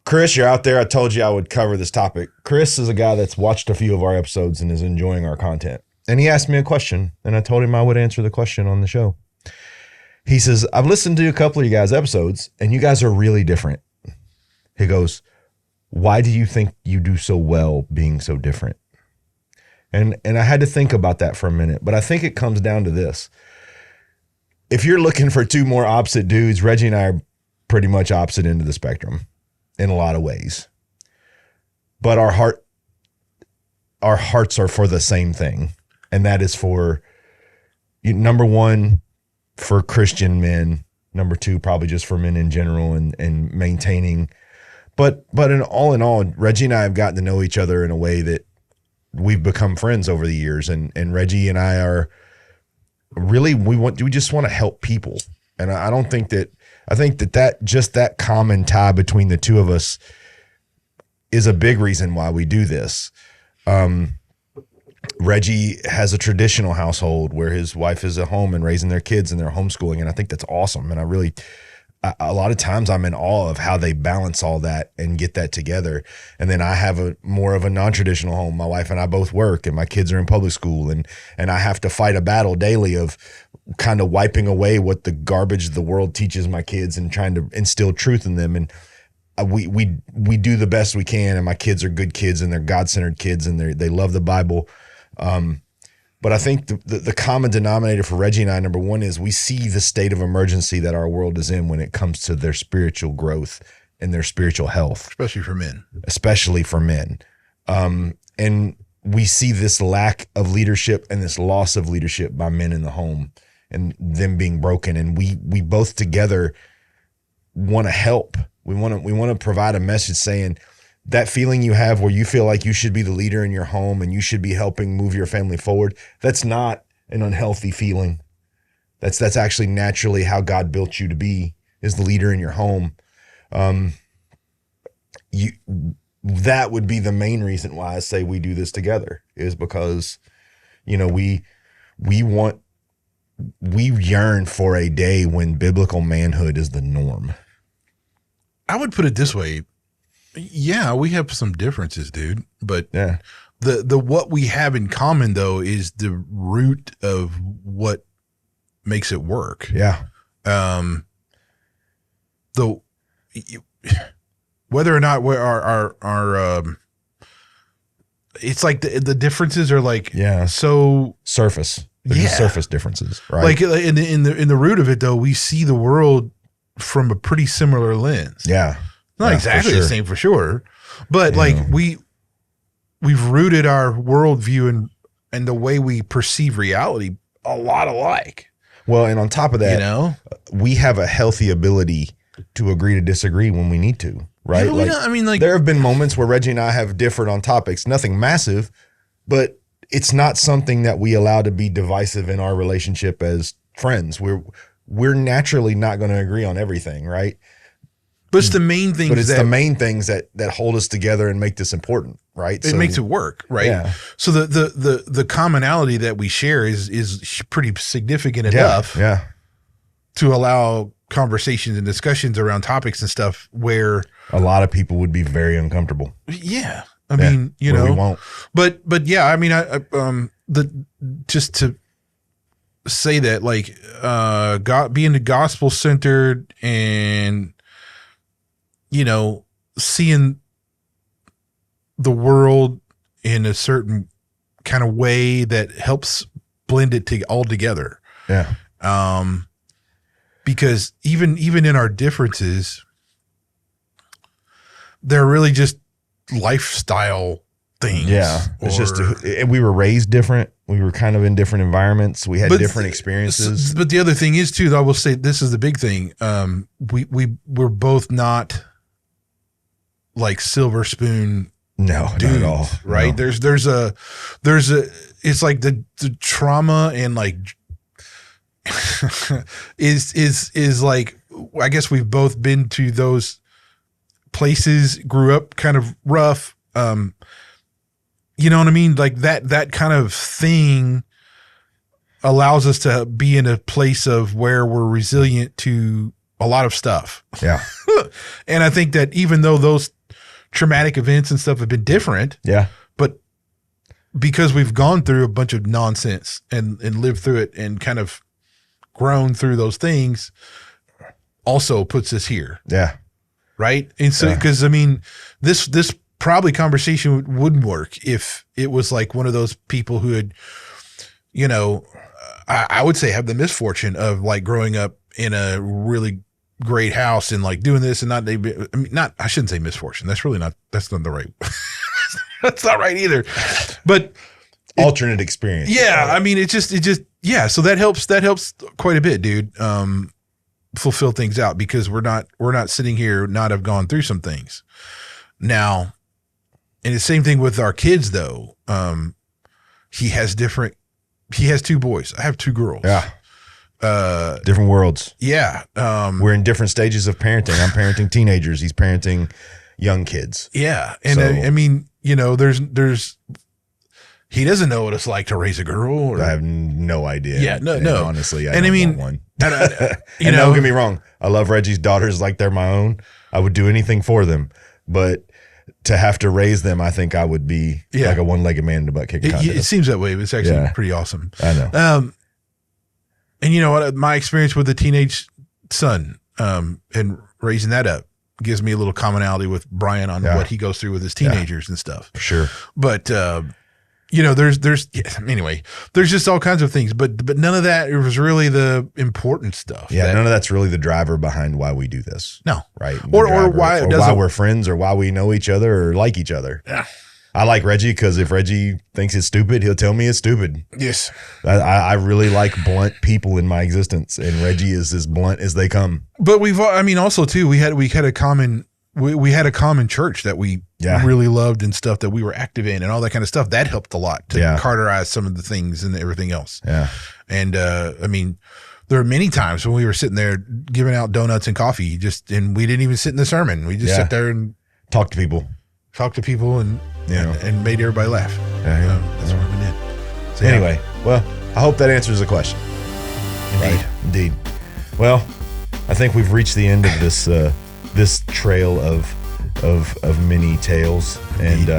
Chris, you're out there. I told you I would cover this topic. Chris is a guy that's watched a few of our episodes and is enjoying our content. And he asked me a question, and I told him I would answer the question on the show. He says, I've listened to a couple of you guys' episodes, and you guys are really different. He goes, why do you think you do so well being so different? And I had to think about that for a minute, but I think it comes down to this. If you're looking for two more opposite dudes, Reggie and I are pretty much opposite end of the spectrum in a lot of ways. But our hearts are for the same thing. And that is for, number one, for Christian men. Number two, probably just for men in general and maintaining. But in all, Reggie and I have gotten to know each other in a way that we've become friends over the years. And Reggie and I are really, we just want to help people. And I think that just that common tie between the two of us is a big reason why we do this. Reggie has a traditional household where his wife is at home and raising their kids and they're homeschooling. And I think that's awesome. And a lot of times I'm in awe of how they balance all that and get that together. And then I have more of a non-traditional home. My wife and I both work and my kids are in public school and I have to fight a battle daily of kind of wiping away what the garbage the world teaches my kids and trying to instill truth in them. And we do the best we can, and my kids are good kids and they're God-centered kids and they love the Bible. But I think the common denominator for Reggie and I, number one, is we see the state of emergency that our world is in when it comes to their spiritual growth and their spiritual health. Especially for men. And we see this lack of leadership and this loss of leadership by men in the home and them being broken. And we both together want to help. We want to provide a message saying, that feeling you have where you feel like you should be the leader in your home and you should be helping move your family forward, that's not an unhealthy feeling. That's actually naturally how God built you to be, is the leader in your home. That would be the main reason why I say we do this together, is because, we yearn for a day when biblical manhood is the norm. I would put it this way. Yeah, we have some differences, dude. But the what we have in common, though, is the root of what makes it work. Yeah. Whether or not our it's like the differences are like so surface. There's surface differences, right? Like in the root of it, though, we see the world from a pretty similar lens. Yeah. Not exactly the same for sure, but like we've rooted our worldview and the way we perceive reality a lot alike. Well, and on top of that, we have a healthy ability to agree to disagree when we need to. right? Yeah, there have been moments where Reggie and I have differed on topics, nothing massive, but it's not something that we allow to be divisive in our relationship as friends. We're naturally not going to agree on everything, right? But it's the main things. But it's the main things that hold us together and make this important, right? It makes it work, right? Yeah. So the commonality that we share is pretty significant enough, to allow conversations and discussions around topics and stuff where a lot of people would be very uncomfortable. Yeah, I mean, we won't. But yeah, I mean, just to say that, like, God being gospel centered and seeing the world in a certain kind of way that helps blend it all together. Yeah. Because even in our differences, they're really just lifestyle things. Yeah. It's just, we were raised different. We were kind of in different environments. We had different experiences. But the other thing is too, I will say this is the big thing. We're both not like silver spoon. No, dudes, not at all. Right. No. There's a, it's like the trauma and like, is like, I guess we've both been to those places, grew up kind of rough. You know what I mean? Like that kind of thing allows us to be in a place of where we're resilient to a lot of stuff. Yeah. And I think that even though those traumatic events and stuff have been different, but because we've gone through a bunch of nonsense and lived through it and kind of grown through those things, also puts us here. Yeah. Right. And so, because I mean, this probably conversation wouldn't work if it was like one of those people who had, I would say have the misfortune of like growing up in a really great house and like doing this and I shouldn't say misfortune. That's not the right, that's not right either. But alternate experience. Yeah. I mean, it just, so that helps quite a bit, dude. Fulfill things out because we're not sitting here not have gone through some things now. And the same thing with our kids though. He has two boys. I have two girls. Yeah. Different worlds. Yeah. We're in different stages of parenting. I'm parenting teenagers. He's parenting young kids. Yeah. And I mean, there's he doesn't know what it's like to raise a girl. I have no idea. Yeah, no. Honestly, I don't want one. And don't get me wrong. I love Reggie's daughters like they're my own. I would do anything for them. But to have to raise them, I think I would be like a one-legged man in the butt kicking contest. It seems that way, but it's actually pretty awesome. I know. And you know what? My experience with a teenage son and raising that up gives me a little commonality with Brian on what he goes through with his teenagers and stuff. For sure. But there's just all kinds of things, but none of that was really the important stuff. Yeah, none of that's really the driver behind why we do this. No, right? Or why we're friends, or why we know each other, or like each other. Yeah, I like Reggie because if Reggie thinks it's stupid, he'll tell me it's stupid. Yes, I really like blunt people in my existence, and Reggie is as blunt as they come. But also too, we had a common. We had a common church that we really loved and stuff that we were active in and all that kind of stuff. That helped a lot to carterize some of the things and everything else. Yeah. And I mean, there are many times when we were sitting there giving out donuts and coffee and we didn't even sit in the sermon. We just sit there and talk to people and made everybody laugh. Yeah. That's what we did. So anyway, well, I hope that answers the question. Indeed. Well, I think we've reached the end of this, this trail of mini tales, and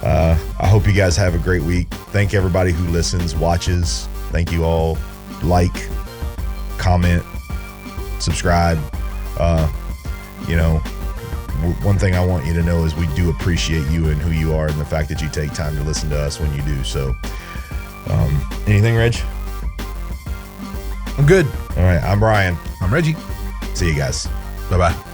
I hope you guys have a great week. Thank everybody who listens, watches. Thank you all. Like, comment, subscribe. One thing I want you to know is we do appreciate you and who you are, and the fact that you take time to listen to us when you do. So anything, Reg? I'm good. All right, I'm Brian. I'm Reggie. See you guys. Bye-bye.